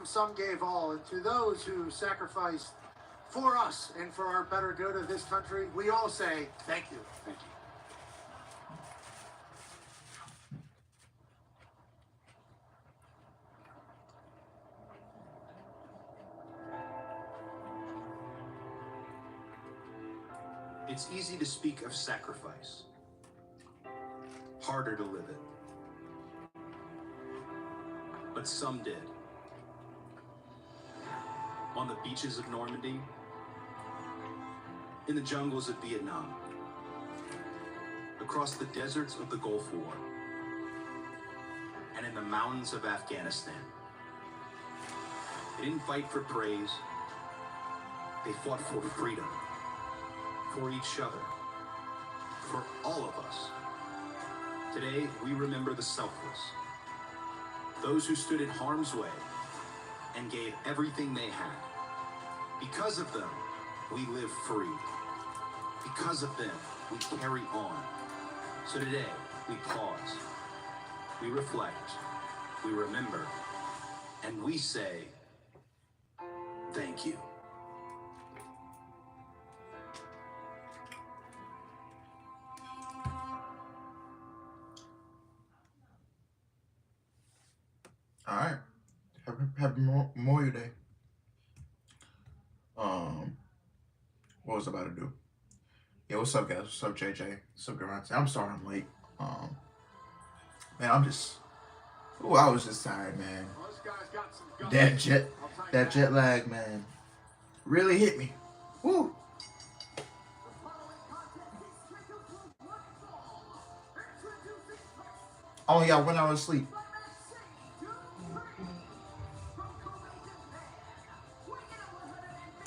some gave all. And to those who sacrificed for us and for our better good of this country, we all say thank you. Thank you. It's easy to speak of sacrifice, harder to live it. But some did. On the beaches of Normandy, in the jungles of Vietnam, across the deserts of the Gulf War, and in the mountains of Afghanistan. They didn't fight for praise. They fought for freedom. For each other, for all of us. Today, we remember the selfless, those who stood in harm's way and gave everything they had. Because of them, we live free. Because of them, we carry on. So today, we pause, we reflect, we remember, and we say, thank you. All right. Happy Memorial Day. What was I about to do? Yeah, what's up, guys? What's up, JJ? What's up, Durant? I'm sorry I'm late. Man, I was just tired, man. That jet lag, man, really hit me. Woo. Oh yeah, 1 hour of sleep.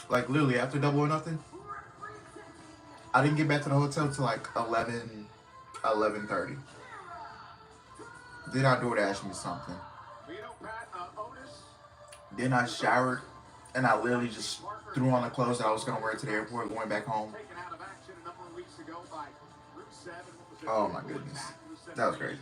Like literally after Double or Nothing, I didn't get back to the hotel till like 11:30. Then I DoorDashed me something. Then I showered, and I literally just threw on the clothes that I was gonna wear to the airport going back home. Oh my goodness, that was crazy.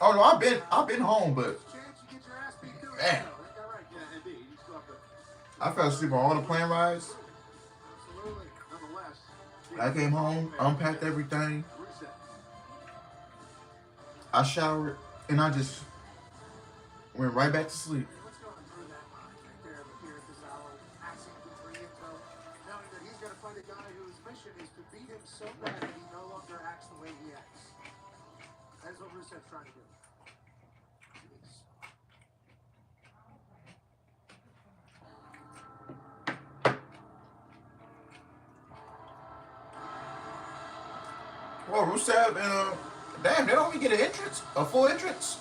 Oh no, I've been home, but man, I fell asleep on all the plane rides. I came home, unpacked everything. I showered, and I just went right back to sleep. So bad that he no longer acts the way he acts. That's what Rusev's trying to do. Well, Rusev and damn, they don't even get an entrance, a full entrance.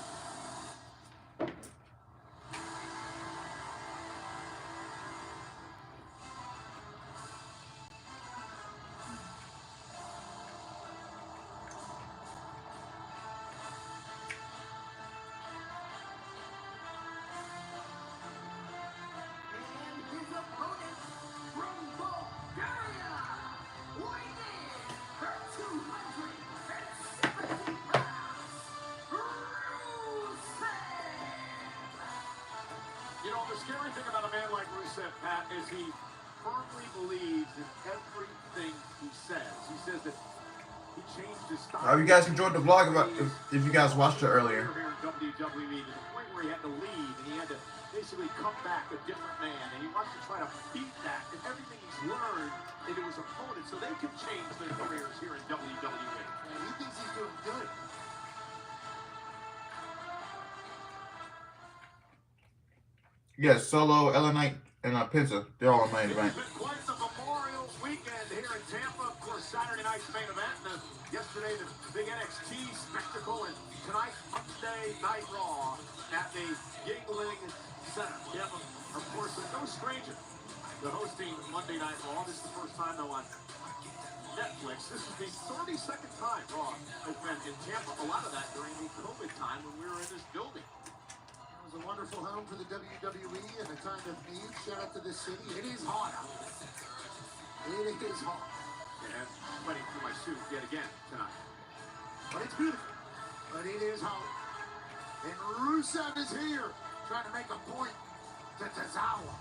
The scary thing about a man like Rusev, Pat, is he firmly believes in everything he says. He says that he changed his style. I hope you guys enjoyed the vlog about if you guys watched it earlier. Here in WWE, to the point where he had to leave and he had to basically come back a different man, and he wants to try to beat that and everything he's learned into his opponent so they can change their careers here in WWE. And he thinks he's doing good. Yes, Solo, LA Knight, and Penta. They're all in main event. It's been quite the Memorial weekend here in Tampa. Of course, Saturday night's main event. And yesterday, the big NXT spectacle. And tonight, Monday Night Raw at the Yingling Center. Yeah, of course, no stranger to hosting Monday Night Raw. This is the first time, though, on Netflix. This is the 32nd time Raw has been in Tampa. A lot of that during the COVID time when we were in this building. It was a wonderful home for the WWE and a time of need. Shout out to this city. It is hot out there. is hard. And fighting through my suit yet again tonight. But it's beautiful. But it is hard. And Rusev is here trying to make a point to Tozawa.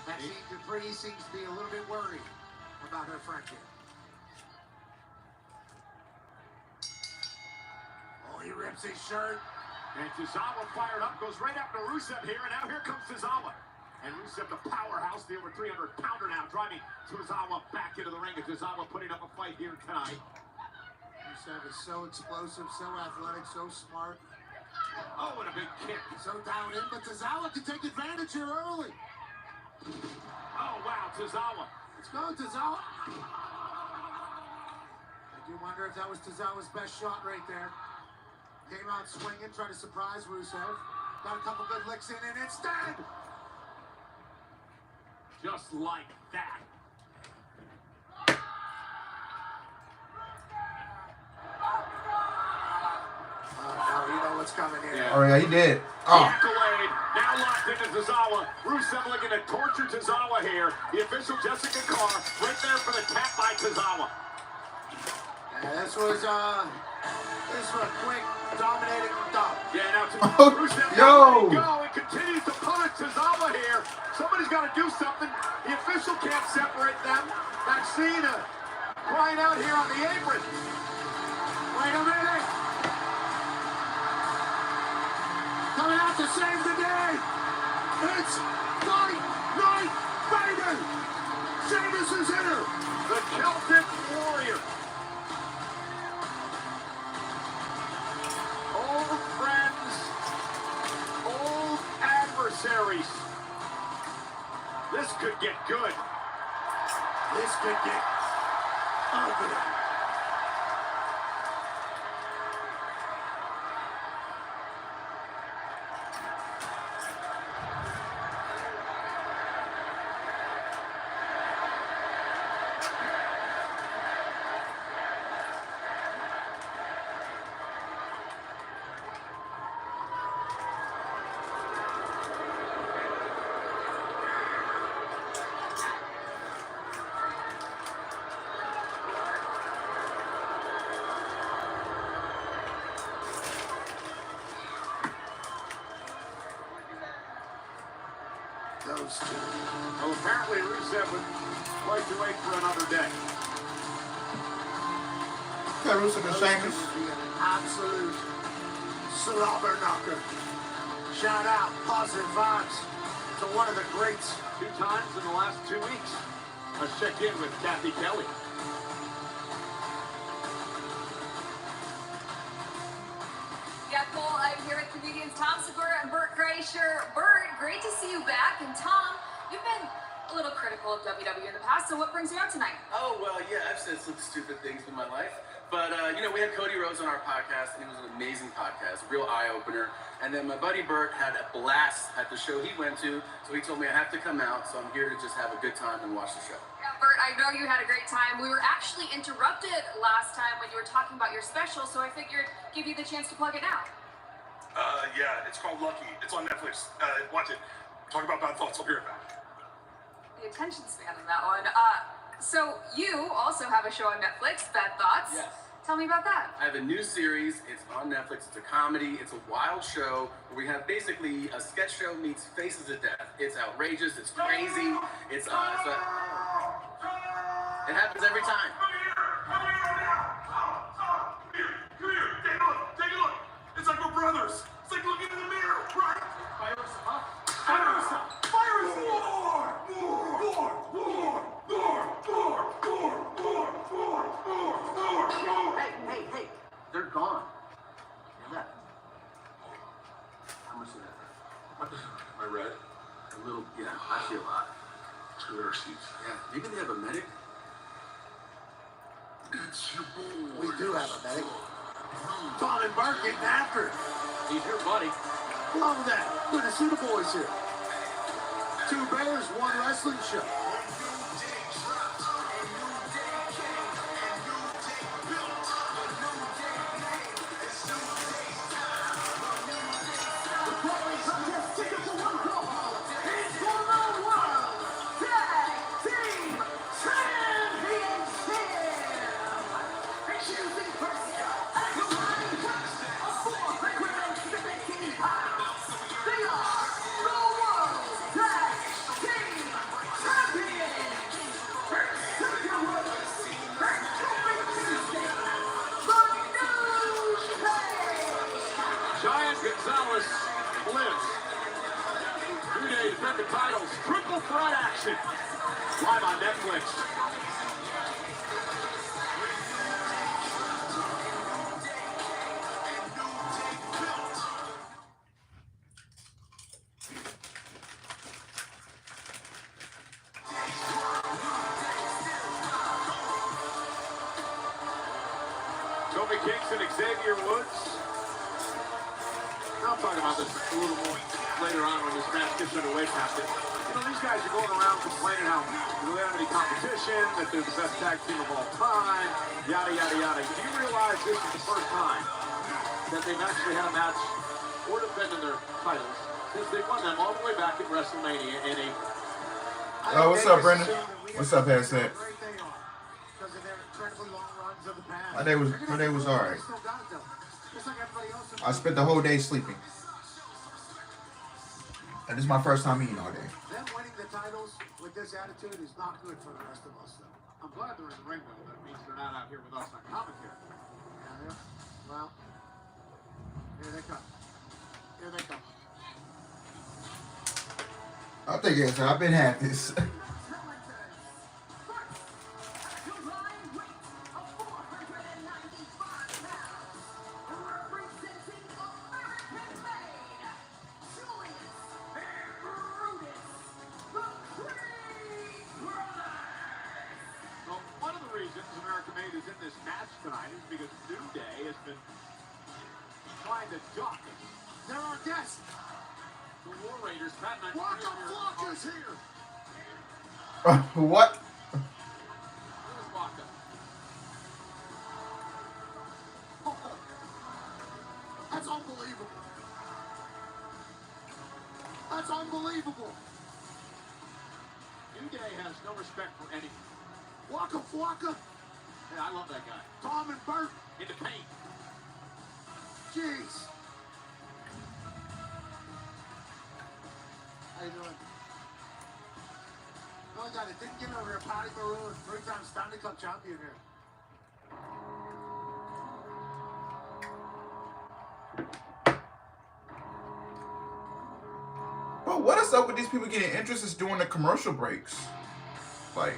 Maxine Dupree seems to be a little bit worried about her friend here. Oh, he rips his shirt. And Tozawa fired up, goes right after Rusev here, and now here comes Tozawa. And Rusev, the powerhouse, the over 300-pounder now, driving Tozawa back into the ring. And Tozawa putting up a fight here tonight. Rusev is so explosive, so athletic, so smart, Oh, and a big kick. so down in. But Tozawa can take advantage here early. Oh, wow, Tozawa. Let's go, Tozawa. I do wonder if that was Tozawa's best shot right there. Came out swinging, trying to surprise Rusev. Got a couple good licks in, and it's dead. Just like that. Oh, you know what's coming here. Yeah. Oh yeah, he did. The Oh, accolade now locked into Tozawa. Rusev looking to torture Tozawa here. The official Jessica Carr right there for the tap by Tozawa. And this was a quick, dominating dump. Yeah, now Oh, Rusev yo. letting go and continues to punish Tozawa here. Somebody's got to do something. The official can't separate them. Maxine crying out here on the apron. Wait a minute. Coming out to save the day. It's Fight Night Baby. Sheamus is in her. The Celtic Warrior. Old friends, old adversaries. This could get good. This could get ugly. Those two. Well, apparently Rusev would like to wait for another day. got Rusev and Sheamus. Be an absolute slobber knocker. Shout out, positive vibes to one of the greats. 2 times in the last 2 weeks. Let's check in with Kathy Kelly. Yeah, Cole, I'm here with comedians Tom Segura and Bert Kreischer. Bert, great to see you back. And Tom, you've been a little critical of WWE in the past, so what brings you out tonight? Oh, well, yeah, I've said some stupid things in my life. But, we had Cody Rhodes on our podcast, and it was an amazing podcast, a real eye-opener. And then my buddy Bert had a blast at the show he went to, so he told me I have to come out, so I'm here to just have a good time and watch the show. Yeah, Bert, I know you had a great time. We were actually interrupted last time when you were talking about your special, so I figured give you the chance to plug it now. Yeah, it's called Lucky. It's on Netflix. Watch it. Talk about bad thoughts. I'll be right back. The attention span on that one. So you also have a show on Netflix, Bad Thoughts. Yes. Tell me about that. I have a new series. It's on Netflix. It's a comedy. It's a wild show where we have basically a sketch show meets Faces of Death. It's outrageous. It's crazy. It happens every time. Come here. Take a look. It's like we're brothers. It's like looking in the mirror, right? Fire us up. More. Hey. They're gone. Hear that? How much is that? I read. A little, yeah, I see a lot. Twitter seats. Yeah, maybe they have a medic. It's your boy. We do have a medic. Tom and Bart getting after it. He's your buddy. Love that. Good to see the boys here. 2 bears, 1 wrestling show. Giant Gonzalez lives. New Day defend the titles. Triple threat action. Live on Netflix. Kofi Kingston, Xavier Woods. I'll talk about this a little more later on when this match gets underway, Captain. You know, these guys are going around complaining how they don't have any competition, that they're the best tag team of all time, yada, yada, yada. Do you realize this is the first time that they've actually had a match or defended their titles since they won them all the way back at WrestleMania in a... Oh, what's up, Brendan? What's up, Headset? My day was alright. I spent the whole day sleeping. And this is my first time eating all day. Them winning the titles with this attitude is not good for the rest of us, though. I'm glad they're in the ring, though. That means they're not out here with us on commentary. Yeah. Well, here they come. Here they come. I think it's. I've been had this. Tonight is because New Day has been trying to duck. They're our guests. The War Raiders, Pat McAfee. Waka Flocka's here. What? Where's Waka? Oh, that's unbelievable. That's unbelievable. New Day has no respect for anything. Waka Flocka. Yeah, I love that guy. Tom and Bert. In the paint. Jeez. How you doing? Oh, God, it didn't get over here. Patty Maroon, 3-time Stanley Cup champion here. Bro, what is up with these people getting interested during the commercial breaks? Like...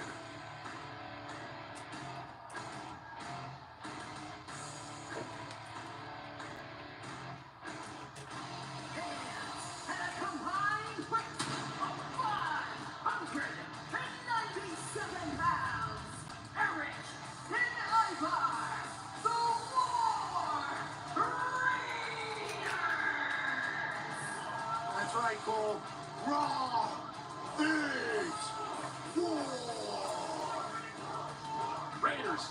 That's right, Cole. Raw is war. Raiders.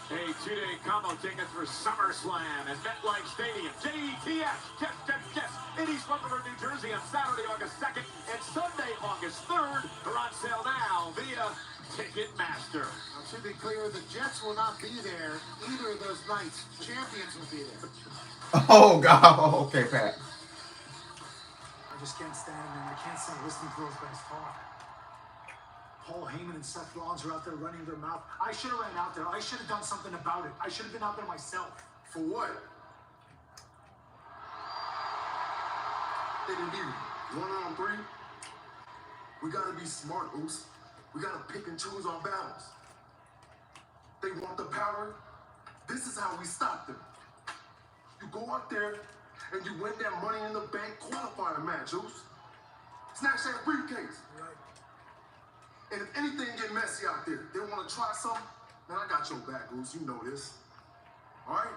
A two-day combo tickets for SummerSlam at MetLife Stadium. JETS, Jets, in East Rutherford, New Jersey on Saturday, August 2nd and Sunday, August 3rd. They're on sale now via Ticketmaster. Now, to be clear, the Jets will not be there either of those nights. Champions will be there. Oh, God. Okay, Pat. I just can't stand it, man. I can't stand listening to those guys talk. Paul Heyman and Seth Rollins are out there running their mouth. I should have ran out there. I should have done something about it. I should have been out there myself. For what? They didn't do 1-on-3. We gotta be smart, Oos. We gotta pick and choose our battles. They want the power. This is how we stop them. You go out there and you win that Money in the Bank qualifier match, Oos. Snatch that briefcase. Right. And if anything get messy out there, they want to try something, man, I got your back, Goose. You know this. All right?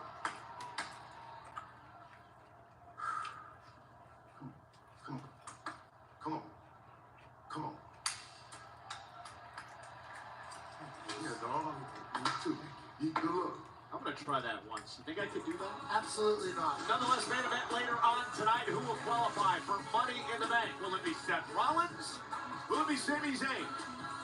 Come on. Come on. Yeah, dog. You too. You good luck. I'm going to try that once. You think I could do that? Absolutely not. Nonetheless, main event later on tonight. Who will qualify for Money in the Bank? Will it be Seth Rollins? Will it be Sami Zayn?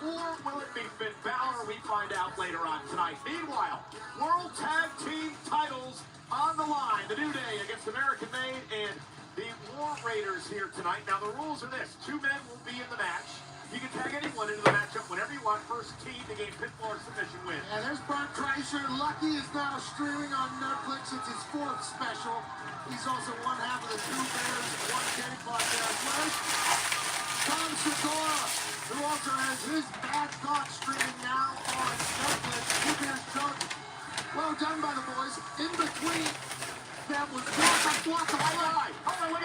Or will it be Finn Balor? We find out later on tonight. Meanwhile, World Tag Team titles on the line. The New Day against American Made and the War Raiders here tonight. Now, the rules are this. 2 men will be in the match. You can tag anyone into the matchup whenever you on first team to gain pinfall or submission win. And there's Bert Kreischer. Lucky is now streaming on Netflix. It's his 4th special. He's also one half of the Two Bears, One Day podcast. Where's Tom Segura, who also has his Bad Thoughts streaming now on Netflix. Two Bears Chunk. Well done by the boys. In between, that was Waka Flocka.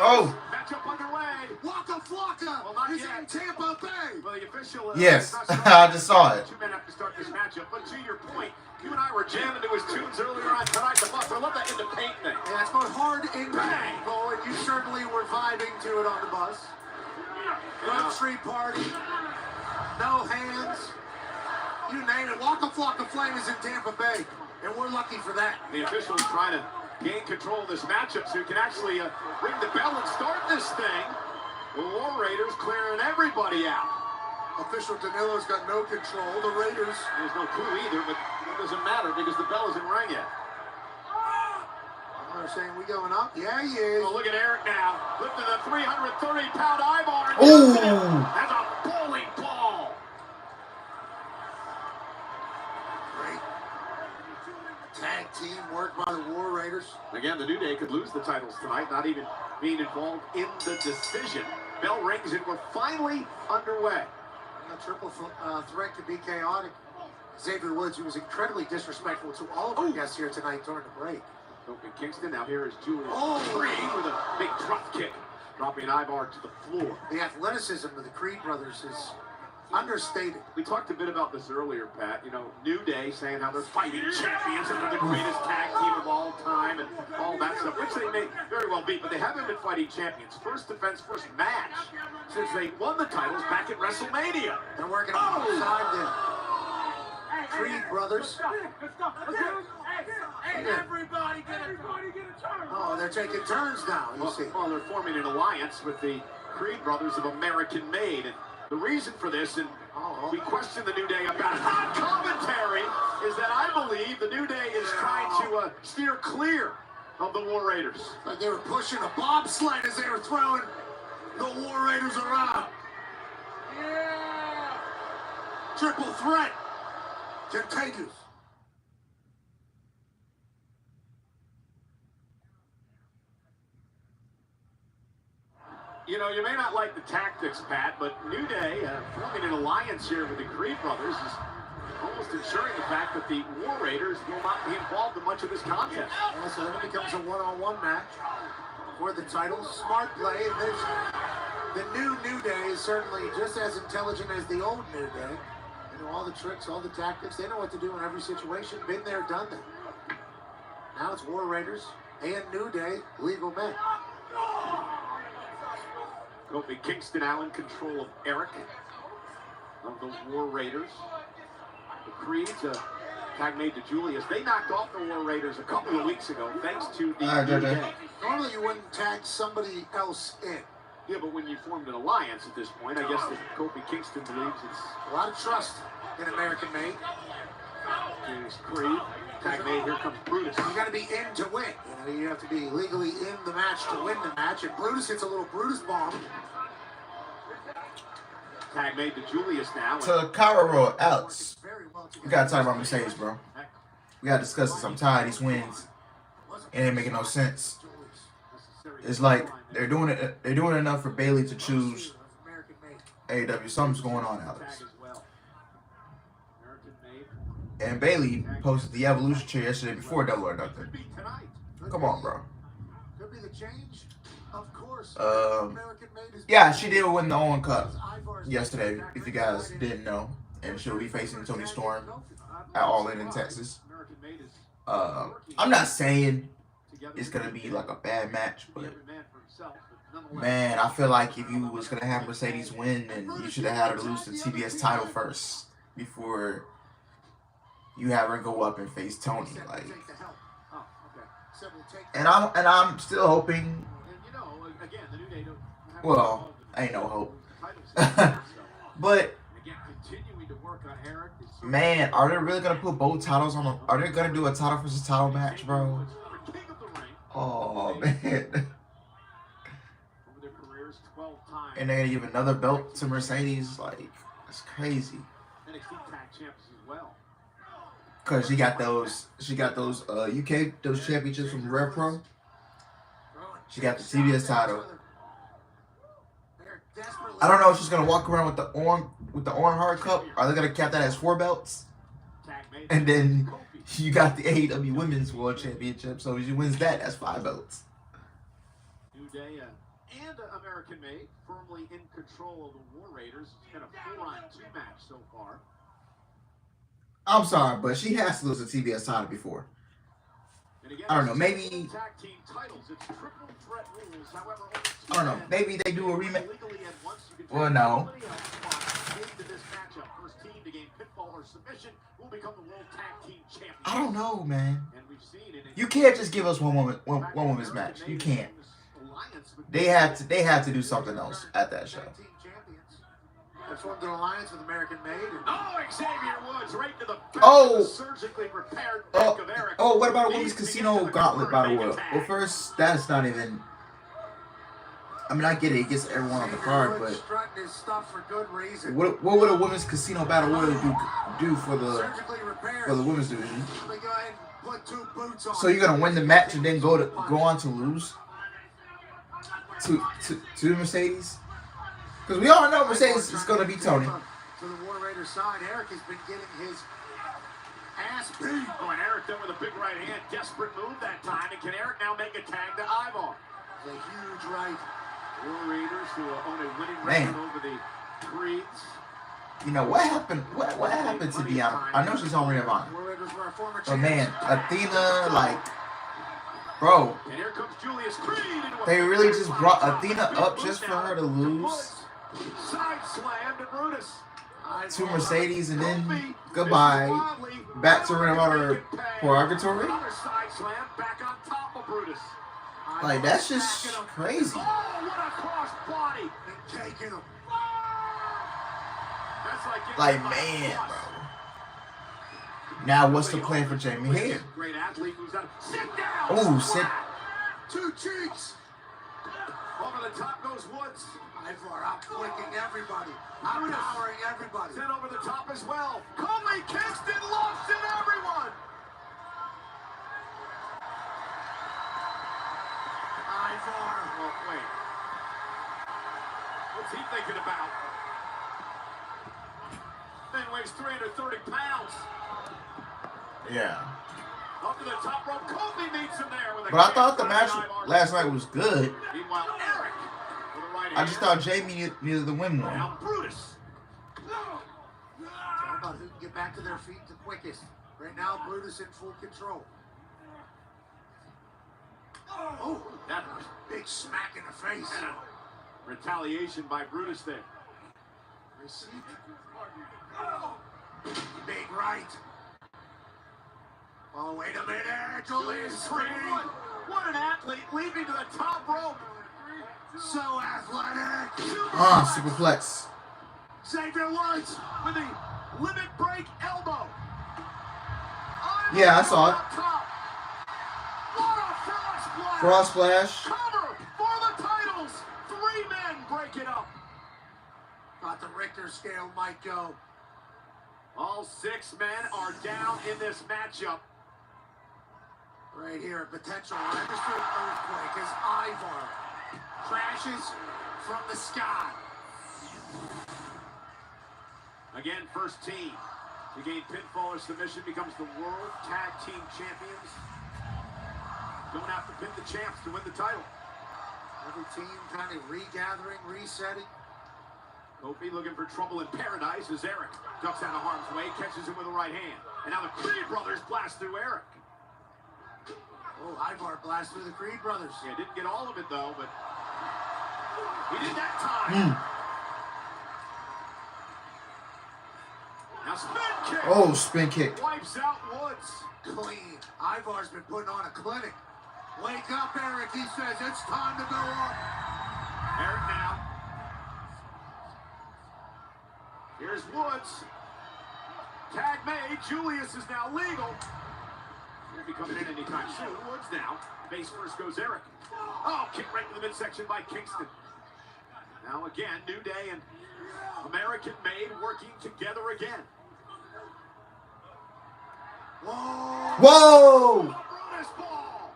Oh. Matchup underway. Waka Flocka Well, not is yet. in Tampa Bay. Well, the official. Yes, not I just saw it. 2 men have to start this matchup. But to your point, you and I were jamming to his tunes earlier on tonight. The Bucks. I love that in the paint thing. Yeah, it's going hard in Bang. Cole, and you certainly were vibing to it on the bus. Front Street Party, no hands, you name it. Waka Flocka Flame is in Tampa Bay, and we're lucky for that. The officials trying to gain control of this matchup so you can actually ring the bell and start this thing. The War Raiders clearing everybody out. Official Danilo's got no control. The Raiders. There's no clue either, but it doesn't matter because the bell isn't rang yet. They're saying we going up. Yeah, he is. Oh, look at Eric now. Lifting the 330-pound Ivar. Ooh. That's a bowling ball. Great tag team work by the War Raiders. Again, the New Day could lose the titles tonight, not even being involved in the decision. Bell rings and we're finally underway. A triple threat could be chaotic. Xavier Woods, who was incredibly disrespectful to all of our guests here tonight during the break. Open Kingston. Now here is Julius Oh. Creed with a big drop kick, dropping Ivar to the floor. The athleticism of the Creed brothers is understated. We talked a bit about this earlier, Pat. You know, New Day saying how they're fighting champions and they're the greatest tag team of all time and all that stuff, which they may very well be, but they haven't been fighting champions. First defense, first match since they won the titles back at WrestleMania. They're working alongside the Creed brothers. Everybody get a turn. Oh, they're taking turns now, you see. Well, they're forming an alliance with the Creed brothers of American Made. And the reason for this, and we question the New Day about hot commentary, is that I believe the New Day is trying to steer clear of the War Raiders. Like they were pushing a bobsled as they were throwing the War Raiders around. Yeah. Triple threat continues. You know, you may not like the tactics, Pat, but New Day forming an alliance here with the Creed brothers is almost ensuring the fact that the War Raiders will not be involved in much of this contest. Yeah, so then it becomes a one-on-one match for the title. Smart play. And there's the New Day is certainly just as intelligent as the old New Day. They know all the tricks, all the tactics. They know what to do in every situation. Been there, done that. Now it's War Raiders and New Day, legal men. Kofi Kingston now in control of Eric of the War Raiders. The Creeds, tag made to Julius. They knocked off the War Raiders a couple of weeks ago thanks to the New Day. Normally you wouldn't tag somebody else in. Yeah, but when you formed an alliance at this point, I guess that Kofi Kingston believes it's A lot of trust in American Made. James Creed. Tag made, here comes Brutus. You got to be in to win. You know, you have to be legally in the match to win the match. And Brutus hits a little Brutus bomb. Tag made to Julius now. To Cairo, Alex. We gotta talk about Mercedes, bro. We gotta discuss this. I'm tired of these wins. It ain't making no sense. It's like they're doing it. They're doing enough for Bailey to choose AEW. Something's going on, Alex. And Bailey posted the Evolution chair yesterday before Double or Nothing. Come on, bro. Could be the change, of course. Yeah, she did win the Owen Cup yesterday, if you guys didn't know. And she'll be facing Toni Storm at All In Texas. I'm not saying it's going to be like a bad match, but man, I feel like if you was going to have Mercedes win, then you should have had her lose the TBS title first before you have her go up and face Toni. Like, and I'm still hoping. Well, ain't no hope. But man, are they really gonna put both titles on? Are they gonna do a title versus title match, bro? Oh man. And they're gonna give another belt to Mercedes. Like, that's crazy. NXT tag champions as well. Cause she got those UK those championships from Rev Pro. She got the TBS title. I don't know if she's gonna walk around with the Owen Hart Cup. Are they gonna cap that as 4 belts? And then you got the AEW Women's World Championship. So if she wins that, that's 5 belts. New Day and American Made firmly in control of the War Raiders. It's been a 4-on-2 match so far. I'm sorry, but she has to lose the TBS title before. I don't know, maybe. I don't know, maybe they do a rematch. Well, no. I don't know, man. You can't just give us one woman's match. You can't. They have to do something else at that show. That's formed an alliance with American Made. Xavier Woods right to the back surgically repaired back of Eric. What about a Women's Casino Gauntlet Battle Royal? Well, first, that's not even. I mean, I get it. It gets everyone on the card, but what would a Women's Casino Battle Royal do for the women's division? So you're gonna win the match and then go on to lose to Mercedes? Because we all know Mercedes is going to be Tony. To the War Raider side, Eric has been getting his ass beat. Oh, and Eric done with a big right hand. Desperate move that time. And can Eric now make a tag to Ivar? It's a huge right. War Raiders who own a winning record over the Creeds. You know, what happened? What happened to Deanna? I know she's on Ring of Honor. War Raiders were a former But man, Athena, like, bro, and here comes Julius Creed. they really just brought Athena up just for her to lose Side slam to Brutus. to Mercedes and then goodbye, back to Ring of Honor Purgatory. Another side slam back on top of Brutus. Like, that's just crazy. Oh, what a cross body. And taking him. That's Like, man, bro. Now, what's the plan for Jamie Hayter? Great athlete who's out. Sit down. Oh, sit. 2 cheeks. Over the top goes Woods. Ivar outflanking everybody. Outpowering everybody. Then over the top as well. Kofi Kingston lost in everyone. Ivar. Oh, wait. What's he thinking about? Man weighs 330 pounds. Yeah. Up to the top rope. Kofi meets him there with a But I thought the match last night was good. Meanwhile, Eric with a right I just thought Jamie needed to win more. Now Brutus. Talk about who can get back to their feet the quickest. Right now, Brutus in full control. Oh, That was big smack in the face. and a retaliation by Brutus there. Receipt. Big right. Oh, wait a minute. Julius Creed. What an athlete leaping to the top rope. So athletic. Superplex. Xavier Woods with the limit break elbow. Yeah, I saw it. Top. What a frog splash. Cross splash. Cover for the titles. 3 men break it up. Thought the Richter scale might go. All 6 men are down in this matchup. Right here, a potential registered earthquake as Ivar crashes from the sky. Again, first team to gain pinfall or submission becomes the World Tag Team Champions. Don't have to pin the champs to win the title. Every team kind of regathering, resetting. Kofi looking for trouble in paradise as Eric ducks out of harm's way, catches him with a right hand. And now the Creed brothers blast through Eric. Oh, Ivar blasts through the Creed brothers. Yeah, didn't get all of it though, but he did that time. Now spin kick. Oh, spin kick. Wipes out Woods. Clean. Ivar's been putting on a clinic. Wake up, Eric. He says it's time to go up. Eric now. Here's Woods. Tag made. Julius is now legal. Won't be coming in anytime soon. Woods now. Base first goes Eric. Oh, kick right to the midsection by Kingston. Now again, New Day and American Made working together again. Whoa! Brutus ball.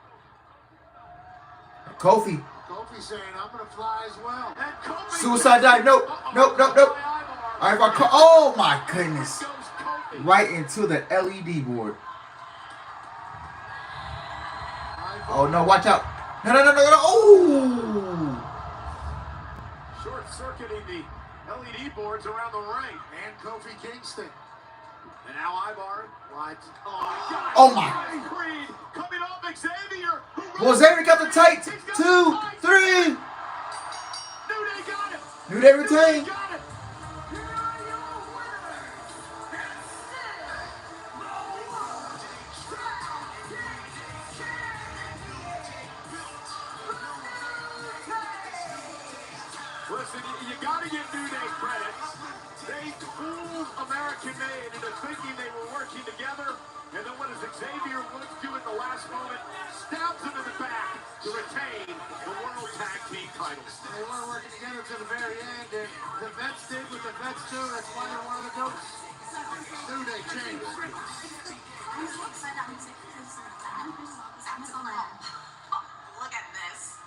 Kofi. Kofi saying, I'm going to fly as well. And Kofi Suicide dive. Nope. Nope. Nope. Nope. All right, oh my goodness. Right into the LED board. Oh no, watch out. No, no, no, no, no. Oh! Short-circuiting the LED boards around the ring. And Kofi Kingston. And now Ivar. What? Oh my God. Oh my. Creed coming off Xavier. Well, Xavier got the tights. 2, 3. New Day got it. New Day retained. Got it. Listen, you got to give New Day credit. They fooled American Made into thinking they were working together. And then what does Xavier Woods do at the last moment? Stabs him in the back to retain the World Tag Team titles. They weren't working together to the very end, and the vets did what the vets do. That's why they're one of the goats. New Day changed. Look at this.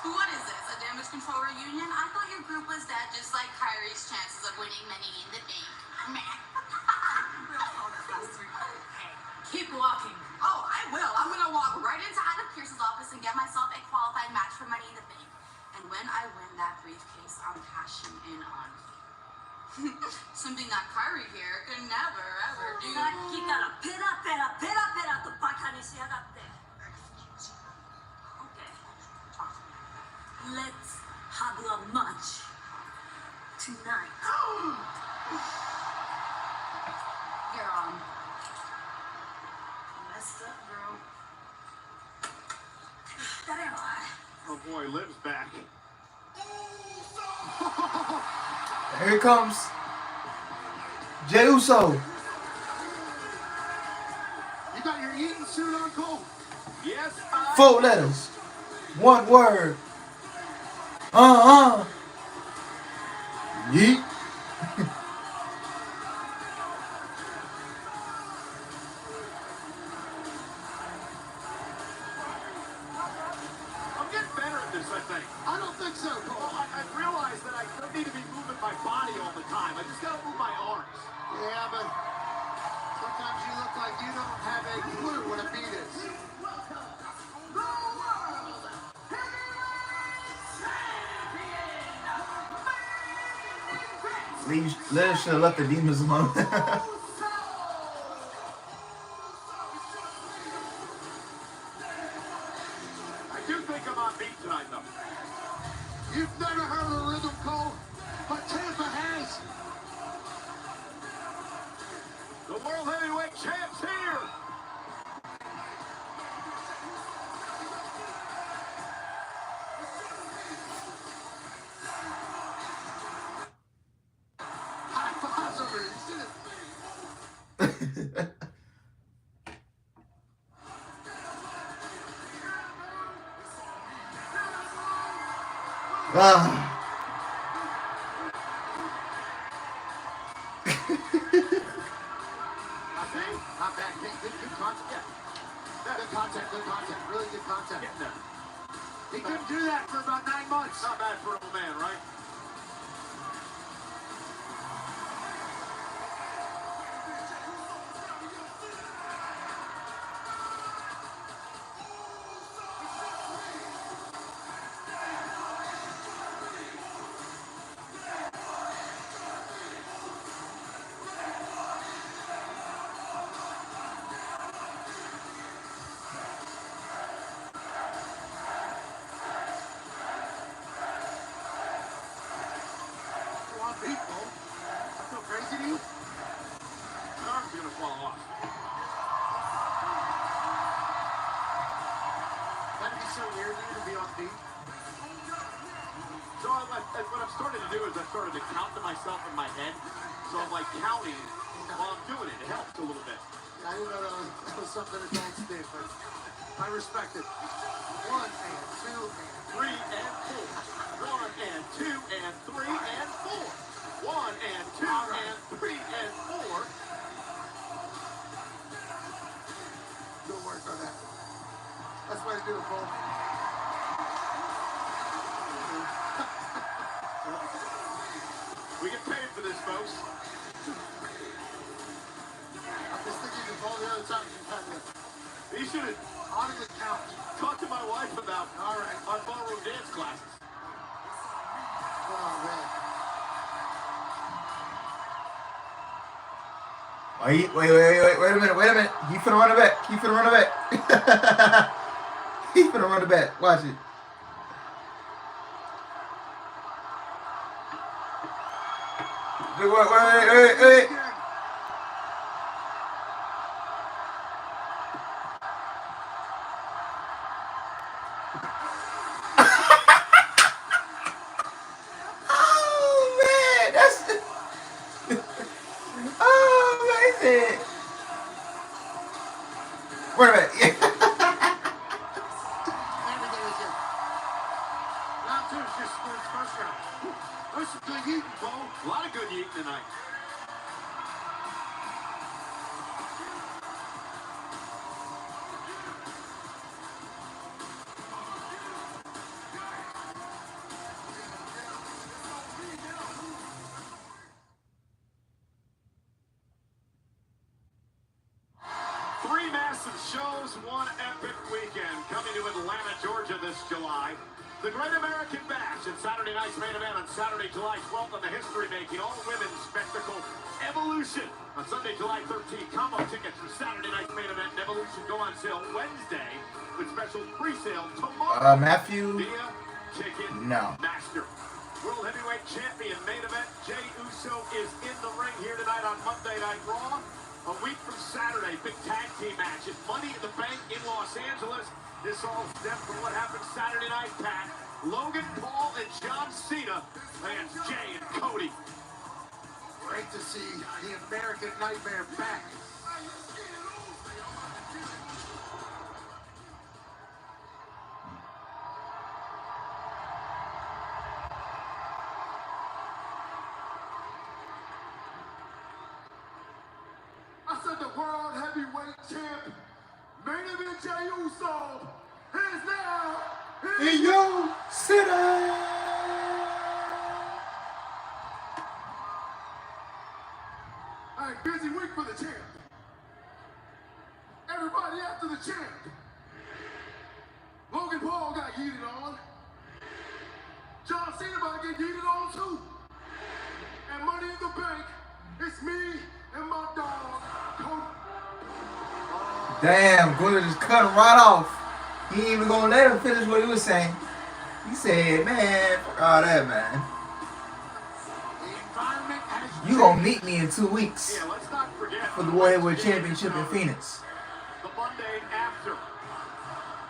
What is this, a damage control reunion? I thought your group was dead, just like Kyrie's chances of winning Money in the Bank. Keep walking. Oh, I will. I'm gonna walk right into Adam Pearce's office and get myself a qualified match for Money in the Bank. And when I win that briefcase, I'm cashing in on you. Something that Kyrie here could never ever do. Let's have a match tonight. You're on. Messed up, girl. Oh boy, Liv's back. Here it comes. Jey Uso. You got your Eaton suit on, Cole? Yes, 4 letters. 1 word. Yeet. I'm getting better at this, I think. I don't think so, Cole. I realized that I don't need to be moving my body all the time. I just gotta move my arms. Yeah, but sometimes you look like you don't have a clue what a beat is. Liz should have left the demons alone. I do think I'm on beat tonight, though. You've never heard of a rhythm, Cole, but Tampa has. The World Heavyweight Champ's here. High fives over here. Not bad. Good contact. Yeah. Good contact. Really good contact. He couldn't do that for about 9 months. Not bad for an old man, right? People, I feel crazy to you. My arm's gonna fall off. That'd be so weird to be on beat. So what I've started to do is I've started to count to myself in my head. So I'm like counting while I'm doing it. It helps a little bit. I didn't know that was something that Max did, but I respect it. 1 and 2 and 3 and 4. 1 and 2 and 3 and 4. 1 and 2 and 3 and 4. Good work on that. That's the way to do it, Cole. We get paid for this, folks. I'm just thinking of all the other times you've had to You should have honestly count. talked to my wife about All right. our ballroom dance classes. Oh, man. Wait a minute. He finna run it back. He finna run it back. Watch it. Wait. Oh, man. That's... Oh, amazing. Wait a minute. Everything is good. Round two is just Spurs' first round. There's some good eating, Bo. A lot of good eating tonight. Three massive shows, one epic weekend coming to Atlanta, Georgia this July. The Great American Bash and Saturday night's main event on Saturday, July 12th on the history-making all-women's spectacle Evolution. On Sunday, July 13th, combo tickets for Saturday night's main event and Evolution go on sale Wednesday with special pre-sale tomorrow. Matthew? Via Ticket No. Master. World Heavyweight Champion main event Jey Uso is in the ring here tonight on Monday Night Raw. A week from Saturday, big tag team match at Money in the Bank in Los Angeles. This all stems from what happened Saturday night, Pat. Logan Paul and John Cena against Jay and Cody. Great to see the American Nightmare back. I said the World Heavyweight Champ, main event Jey Uso, is now In your city. All right, busy week for the champ. Everybody after the champ. Logan Paul got yeeted on. John Cena about to get yeeted on too. And Money in the Bank, it's me and my dog, Cody. Damn, Gunther just cut him right off. He ain't even gonna let him finish what he was saying. He said, man, fuck all that, man. The environment has You gonna meet me in 2 weeks Yeah, let's not forget. for the World Heavyweight Championship in Phoenix. The Monday after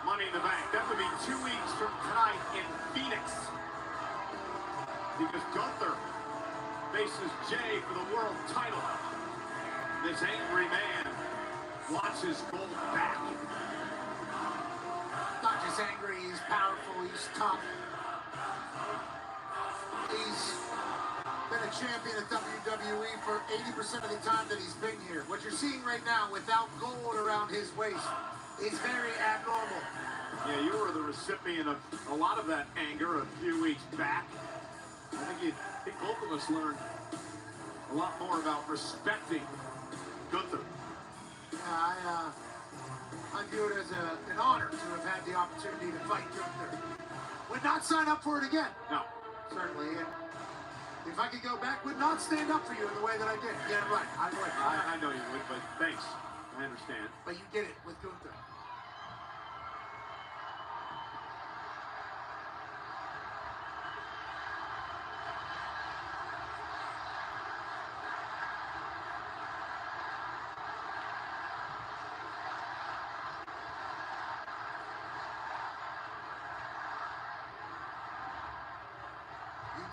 Money in the Bank. That would be 2 weeks from tonight in Phoenix. Because Gunther faces Jay for the world title. This angry man wants his gold back. not just angry, he's powerful, he's tough. He's been a champion of WWE for 80% of the time that he's been here. What you're seeing right now, without gold around his waist, is very abnormal. Yeah, you were the recipient of a lot of that anger a few weeks back. I think both of us learned a lot more about respecting Gunther. Yeah, I view it as an honor to have had the opportunity to fight Gunther. Would not sign up for it again. No. Certainly. And if I could go back, would not stand up for you in the way that I did. Yeah, right. I would. I know you would, but thanks. I understand. But you did it with Gunther.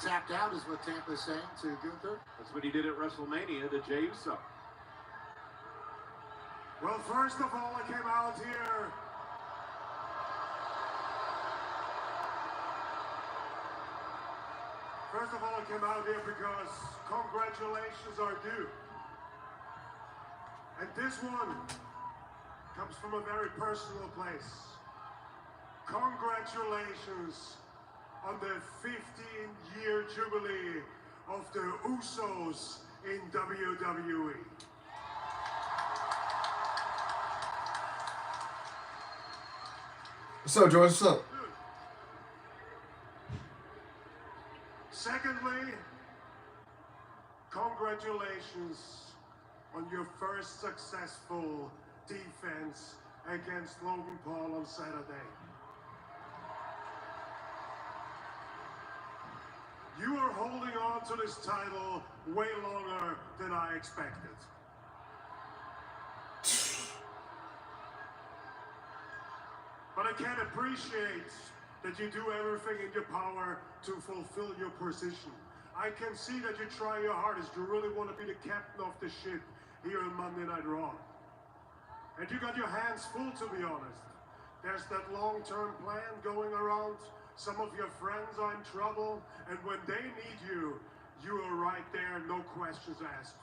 Tapped out is what Tampa's saying to Gunther. That's what he did at WrestleMania to Jey Uso. Well, first of all, I came out here First of all, I came out here because congratulations are due. And this one comes from a very personal place. Congratulations on the 15-year jubilee of the Usos in WWE. What's up, George? What's up? Secondly, congratulations on your first successful defense against Logan Paul on Saturday. You are holding on to this title way longer than I expected. But I can appreciate that you do everything in your power to fulfill your position. I can see that you try your hardest. You really want to be the captain of the ship here on Monday Night Raw. And you got your hands full, to be honest. There's that long-term plan going around. Some of your friends are in trouble, and when they need you, you are right there, no questions asked.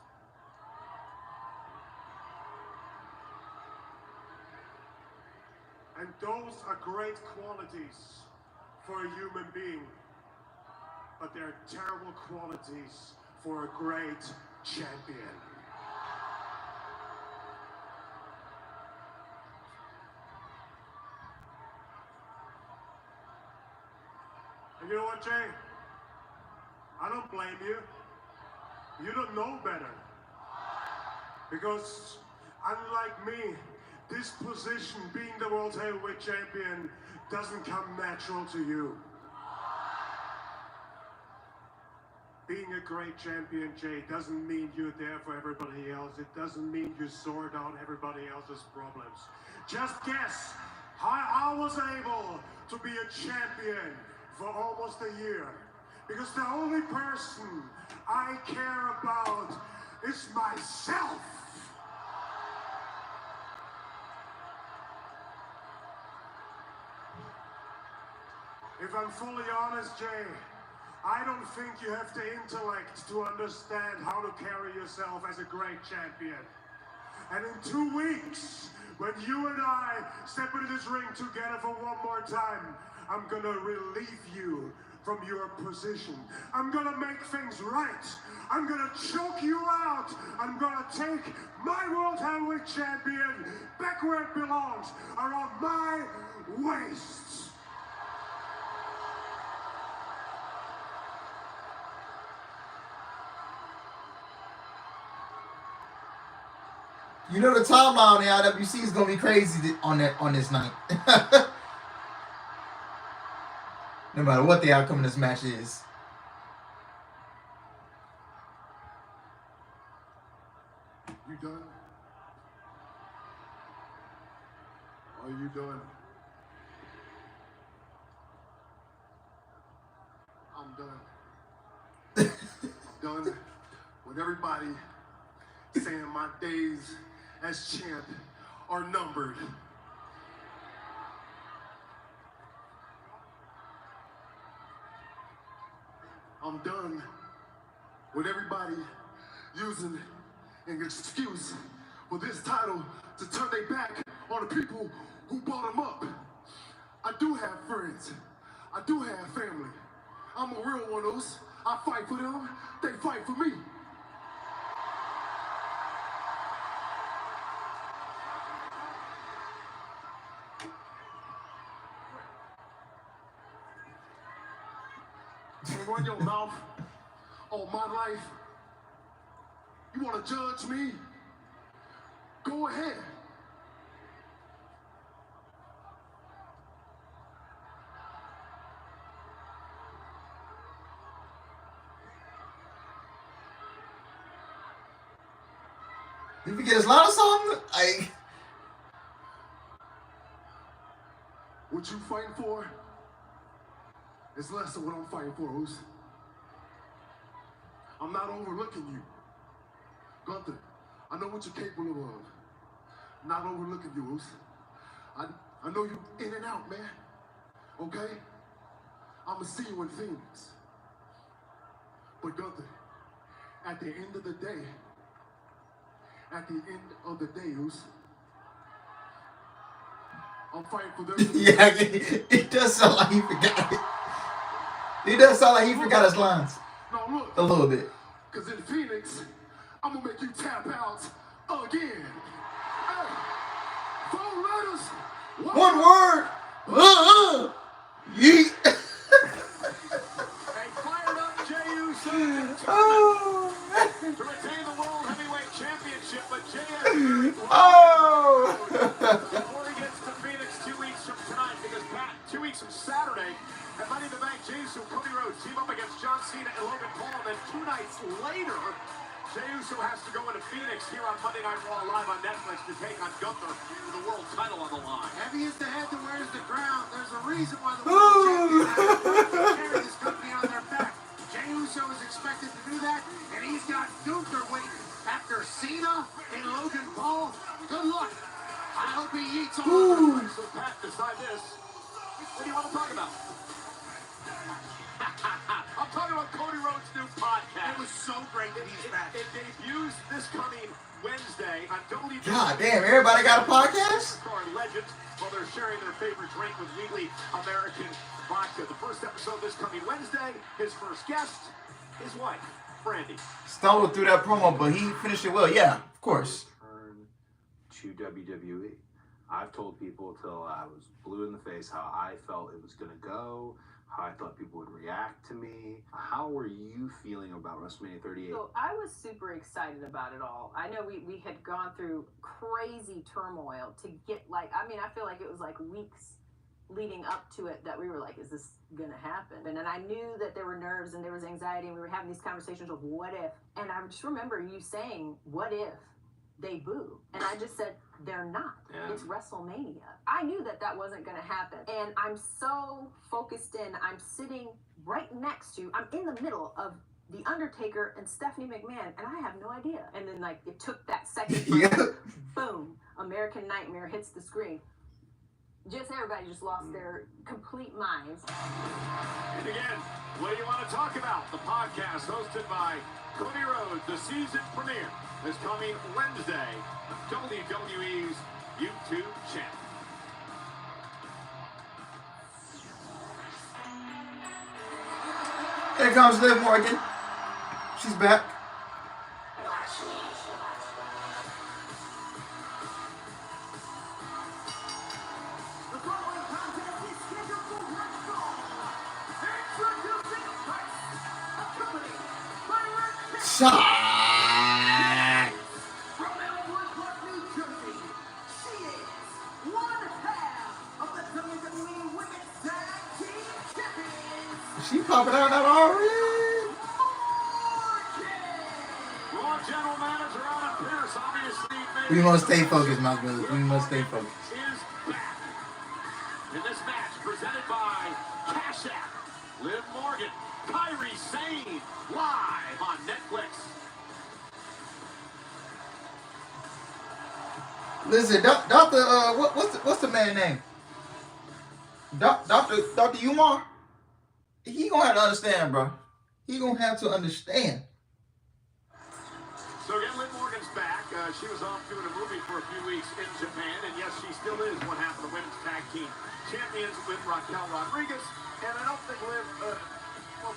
And those are great qualities for a human being, but they're terrible qualities for a great champion. And you know what, Jay? I don't blame you. You don't know better. Because unlike me, this position, being the World Heavyweight Champion, doesn't come natural to you. Being a great champion, Jay, doesn't mean you're there for everybody else. It doesn't mean you sort out everybody else's problems. Just guess how I was able to be a champion for almost a year. Because the only person I care about is myself. If I'm fully honest, Jay, I don't think you have the intellect to understand how to carry yourself as a great champion. And in 2 weeks, when you and I step into this ring together for one more time, I'm gonna relieve you from your position. I'm gonna make things right. I'm gonna choke you out. I'm gonna take my World Heavyweight Champion back where it belongs, around my waist. You know the timeline on the IWC is gonna be crazy on this night. No matter what the outcome of this match is. You done? Are you done? I'm done. I'm done with everybody saying my days as champ are numbered. I'm done with everybody using an excuse for this title to turn their back on the people who brought them up. I do have friends. I do have family. I'm a real one of those. I fight for them. They fight for me. You run your mouth on my life. You want to judge me? Go ahead. Did we get his line or something? What you fighting for is less than what I'm fighting for, Oos. I'm not overlooking you. Gunther, I know what you're capable of. I'm not overlooking you, Oos. I know you in and out, man. Okay? I'ma see you in things. But Gunther, at the end of the day, Uso, I'm fighting for them. Yeah, it does sound like he forgot it. It does sound like he forgot his lines. No, look. A little bit. Because in Phoenix, I'm going to make you tap out again. Hey, 4 letters. One word. Yeet. A fired up Jey Uso Oh. to retain the World Heavyweight Championship, but Jey has Oh. before he gets to Phoenix 2 weeks from tonight, because Pat, 2 weeks from Saturday, at Money in the Bank, Jey Uso and Cody Rhodes team up against John Cena and Logan Paul, and then 2 nights later, Jey Uso has to go into Phoenix here on Monday Night Raw live on Netflix to take on Gunther for the world title on the line. Heavy is the head that wears the crown. There's a reason why the world champions carry this company on their back. Jey Uso is expected to do that, and he's got Gunther waiting. After Cena and Logan Paul, good luck. I hope he eats all of them. So Pat, beside this, what do you want to talk about? I'm talking about Cody Rhodes' new podcast. It was so great that he's back. It debuts this coming Wednesday on WWE. God damn, everybody got a podcast? Our legends, while they're sharing their favorite drink with Wheatley American Vodka. The first episode this coming Wednesday. His first guest, his wife, Brandy. Stumbled through that promo, but he finished it well. Yeah, of course. Return to WWE. I've told people till I was blue in the face how I felt it was going to go, how I thought people would react to me. How were you feeling about WrestleMania 38? So I was super excited about it all. I know we had gone through crazy turmoil to get I feel like it was like weeks leading up to it that we were like, is this gonna happen? And I knew that there were nerves and there was anxiety, and we were having these conversations of what if. And I just remember you saying, what if they boo? And I just said, they're not. Yeah. It's WrestleMania. I knew that wasn't going to happen. And I'm so focused in. I'm sitting right next to, I'm in the middle of The Undertaker and Stephanie McMahon, and I have no idea. And then, it took that second. Yeah. Boom. American Nightmare hits the screen. Everybody just lost their complete minds. And again, what do you want to talk about? The podcast hosted by Cody Rhodes, the season premiere, is coming Wednesday on WWE's YouTube channel. Here comes Liv Morgan. She's back. Shot. From Elmwood Park, New Jersey, she is one half of the WWE Women's Tag Team Champions. She popping out that already. Raw General Manager Alan Pierce obviously made We must stay focused, my brother. We must stay focused. is back. In this match presented by Cash App, Liv Morgan, Kairi Sane, live on Netflix. Listen, Doctor, what's the man name? Doctor Umar. He gonna have to understand, bro. He gonna have to understand. So again, Liv Morgan's back. She was off doing a movie for a few weeks in Japan, and yes, she still is one half of the women's tag team champions with Raquel Rodriguez. And I don't think Liv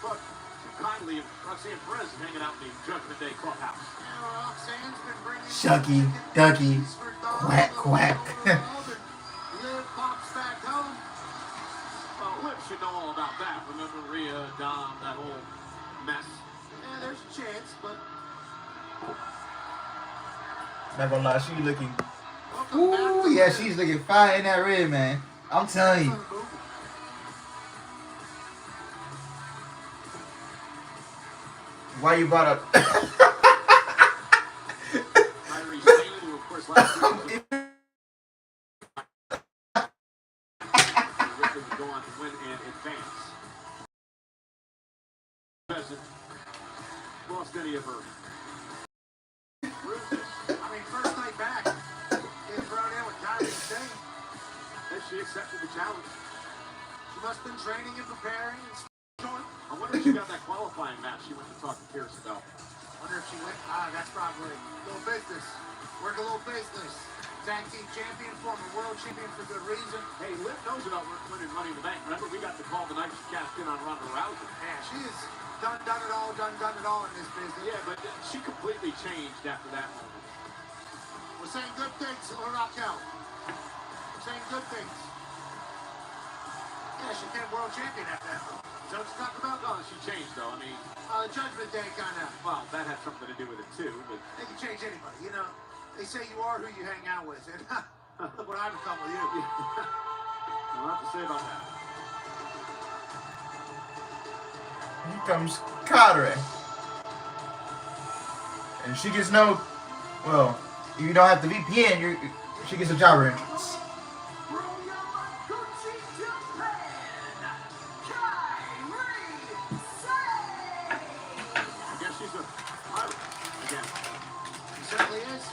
thought too kindly of Roxanne Perez hanging out in the Judgment Day clubhouse. Roxanne's been bringing Shucky, ducky, quack, quack. Liv pops back home. Liv should know all about that. Remember Rhea, Dom, that whole mess. Yeah, there's a chance, but Not gonna lie, she looking. Ooh, yeah, she's looking fine in that red, man. I'm telling you. Why you brought up? Kairi Sane, who of course last week was would go on to win and advance. Hasn't lost any of her. first night back, getting thrown in with Kairi Sane. Has she accepted the challenge? She must have been training and preparing. I wonder if she got that qualifying match she went to talk talking Pearce about. Wonder if she went. That's probably a little business. Work a little business. Tag team champion, former world champion for good reason. Hey, Liv knows about winning Money in the Bank. Remember, we got the call the night she cashed in on Ronda Rousey. Yeah, she has done it all in this business. Yeah, but she completely changed after that moment. We're saying good things for Raquel. We're saying good things. Yeah, she became world champion after that. Is that what you're talking about? No, she changed, though. I mean, Judgment Day kind of. well, that had something to do with it, too. But They can change anybody, you know. They say you are who you hang out with, and look what I've become with you. I'll have to say about that. Here comes Carteret. And she gets no, well, if you don't have the VPN, she gets a jobber entrance. I guess she's a pirate again. She certainly is.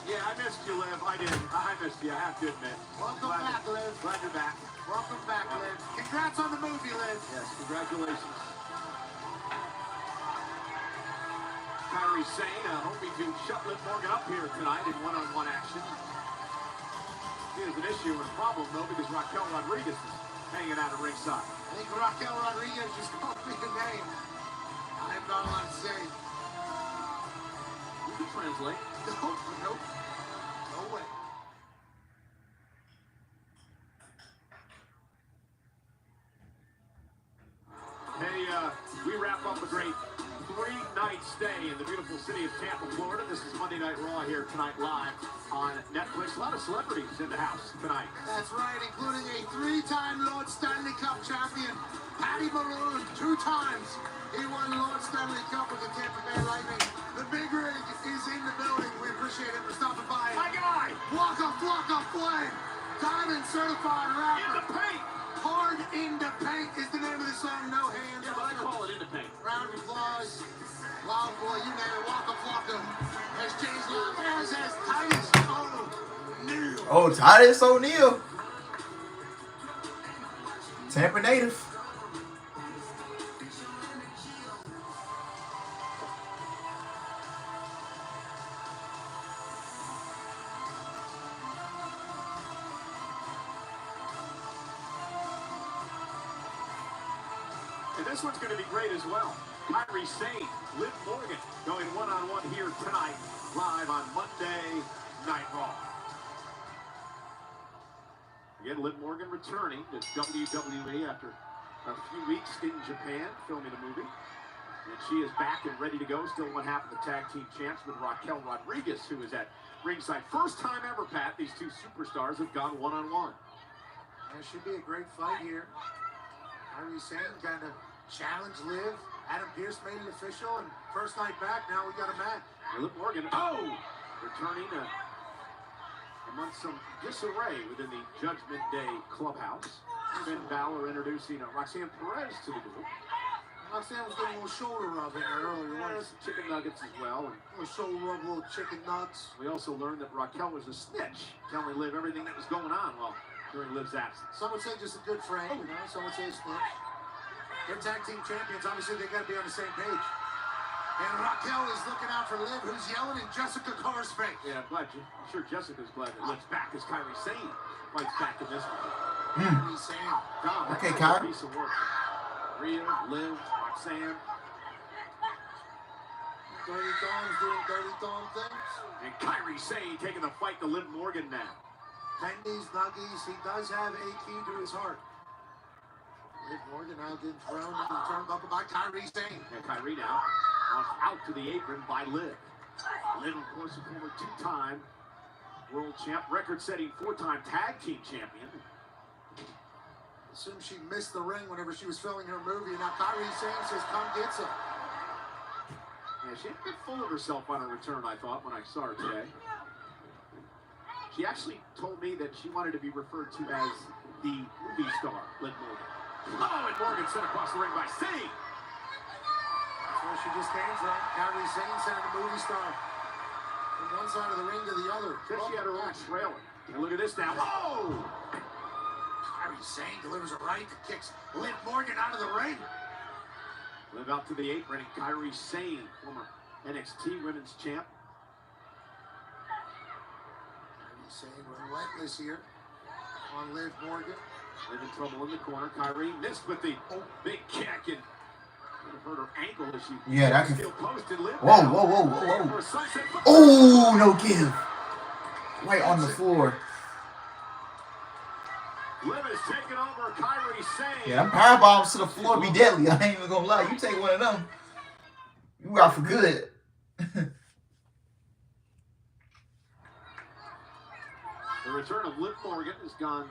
Yeah, I missed you, Liv. I did. I missed you. I have to admit. Welcome back, Liv. Glad you're back. Welcome back, Liv. Congrats on the movie, Liv. Yes, congratulations. Kairi Sane hoping to shut Liv Morgan up here tonight in one-on-one action. He has an issue and problem, though, because Raquel Rodriguez is hanging out at ringside. I think Raquel Rodriguez just called me a name. I have not a lot to say. You can translate. Nope. No way. Hey, we wrap up a great three-night stay in the beautiful city of Tampa, Florida. This is Monday Night Raw here tonight live on Netflix. A lot of celebrities in the house tonight. That's right, including a three-time Lord Stanley Cup champion, Patty Maroon, 2 times. He won Lord Stanley Cup with the Tampa Bay Lightning. The big rig is in the building. We appreciate it for stopping by. My guy! Waka Flame, Diamond Certified Rapper. In the paint! Hard in the Paint is the name of the song. No hands. Yeah, but I call it in the paint. Round of applause. Loud boy, you name it. Waka Flocka has changed lives as Titus O'Neil. Oh, Titus O'Neil. Tampa native. And this one's going to be great as well. Kairi Sane, Liv Morgan going one-on-one here tonight, live on Monday Night Raw. Again, Liv Morgan returning to WWE after a few weeks in Japan filming a movie. And she is back and ready to go. Still one half of the tag team champs with Raquel Rodriguez, who is at ringside. First time ever, Pat, these two superstars have gone one-on-one. There should be a great fight here. Kairi Sane kind of challenged Liv. Adam Pearce made it official, and first night back, now we got a match. Liv Morgan, returning amongst some disarray within the Judgment Day clubhouse. Finn Balor introducing Roxanne Perez to the group. Roxanne was getting a little shoulder rub in there earlier. There's some chicken nuggets as well. And a little shoulder rub, little chicken nuts. we also learned that Raquel was a snitch, telling Liv everything that was going on during Liv's absence. Some would say just a good friend, you know. Some would say a snitch. They're tag team champions. Obviously, they got to be on the same page. And Raquel is looking out for Liv, who's yelling in Jessica Carr's face. Yeah, I'm sure Jessica's glad that Liv's back as Kairi Sane fights back in this one. Kairi Sane. Dom, Okay, that's Kairi. a piece of work. Rhea, Liv, Roxanne, Dirty Doms doing dirty Dom things. and Kairi Sane taking the fight to Liv Morgan now. Tendies, nuggies. He does have a key to his heart. Liv Morgan now getting thrown into the turnbuckle by Kairi Sane. And Kairi now wants out to the apron by Liv. Liv, of course, a former 2-time world champ, record-setting 4-time tag team champion. Assume she missed the ring whenever she was filming her movie, and now Kairi Sane says, "Come get some." Yeah, she had a bit full of herself on her return, I thought, when I saw her today. She actually told me that she wanted to be referred to as the movie star, Liv Morgan. Oh, and Morgan sent across the ring by Sane. That's where she just came from. Kairi Sane sending a movie star from one side of the ring to the other. Said she had her own trailer. And look at this now. Oh! Kairi Sane delivers a right that kicks Liv Morgan out of the ring. Live out to the apron, and Kairi Sane, former NXT Women's Champ. Kairi Sane relentless here on Liv Morgan. Liv in trouble in the corner. Kairi missed with the big kick and hurt her ankle as she that can. still posted. Liv Whoa, now. whoa, whoa, whoa, whoa. For a sunset flip. Oh, no give. Right on the floor. Liv is taking over Kairi Sane. Yeah, them power bombs to the floor be deadly. I ain't even gonna lie. You take one of them, you out for good. The return of Liv Morgan has gone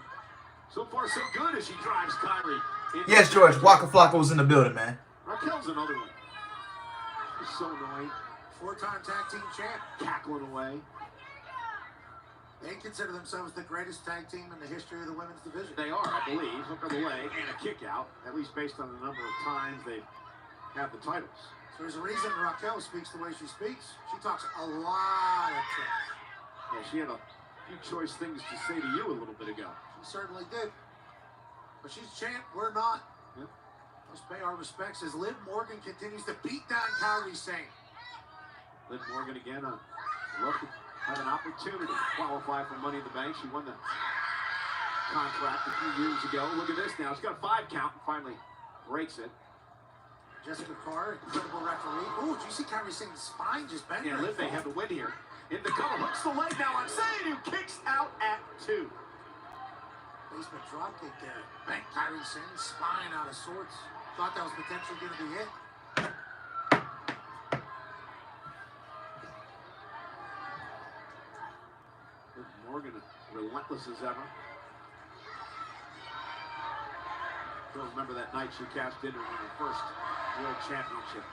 so far so good as she drives Kairi. Yes, George. Waka Flocka was in the building, man. Raquel's another one. She's so annoying. 4-time tag team champ. Cackling away. They consider themselves the greatest tag team in the history of the women's division. They are, I believe. Hook of the leg and a kick out, at least based on the number of times they have the titles. So there's a reason Raquel speaks the way she speaks. She talks a lot of trash. Yeah, she had a few choice things to say to you a little bit ago. She certainly did. But she's champ, we're not. Yep. Let's pay our respects as Liv Morgan continues to beat down Kairi Sane. Liv Morgan again, love to have an opportunity to qualify for Money in the Bank. She won the contract a few years ago. Look at this now. She's got a 5 count and finally breaks it. Jessica Carr, incredible referee. Ooh, did you see Kairi Sane's spine just bent? Yeah, Liv may have the win here. In the cover, hooks the leg now on Sane, who kicks out at 2. Basement dropkick there. Bent Kairi Sane's spine out of sorts. Thought that was potentially going to be it. Morgan, relentless as ever. Still remember that night she cashed in on her first World Championship.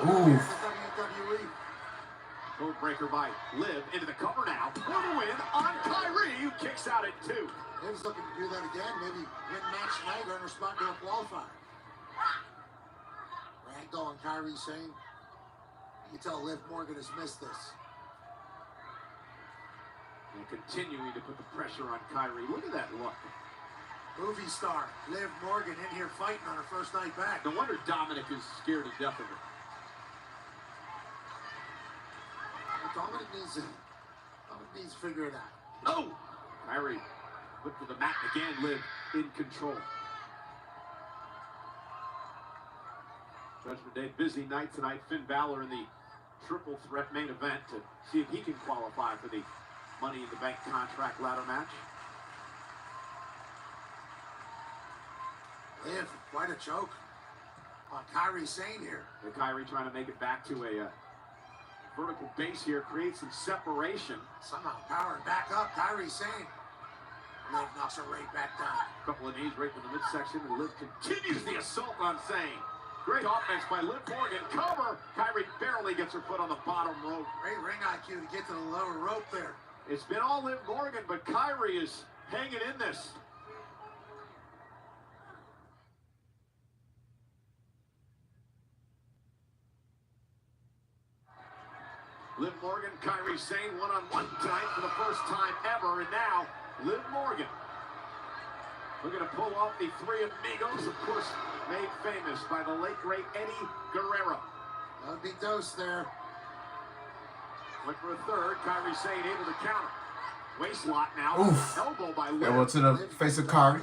Ooh. WWE. Code breaker by Liv into the cover now. For the win on Kairi, who kicks out at 2. Liv's looking to do that again. Maybe win match tonight or respond to a qualifier. Ragdoll and Kairi Sane. You can tell Liv Morgan has missed this. And continuing to put the pressure on Kairi. Look at that look. Movie star Liv Morgan in here fighting on her first night back. No wonder Dominic is scared to death of her. Dominic needs to figure it out. Oh! Kairi put to the mat again. Liv in control. Judgment Day, busy night tonight. Finn Balor in the triple threat main event to see if he can qualify for the Money in the Bank contract ladder match. Liv, quite a choke on Kairi Sane here. The Kairi trying to make it back to a vertical base here, create some separation. Somehow powering back up, Kairi Sane. Liv knocks her right back down. A couple of knees right in the midsection, and Liv continues the assault on Sane. Great offense by Liv Morgan. Cover. Kairi barely gets her foot on the bottom rope. Great ring IQ to get to the lower rope there. It's been all Liv Morgan, but Kairi is hanging in this. Liv Morgan, Kairi Sane, one-on-one tonight for the first time ever, and now Liv Morgan. We're going to pull off the Three Amigos, of course, made famous by the late, great Eddie Guerrero. That would be Dose there. Went for a third, Kairi Sane able to counter. Waist lock now. Oof. Elbow by Liv. Elbow to the face of Kairi.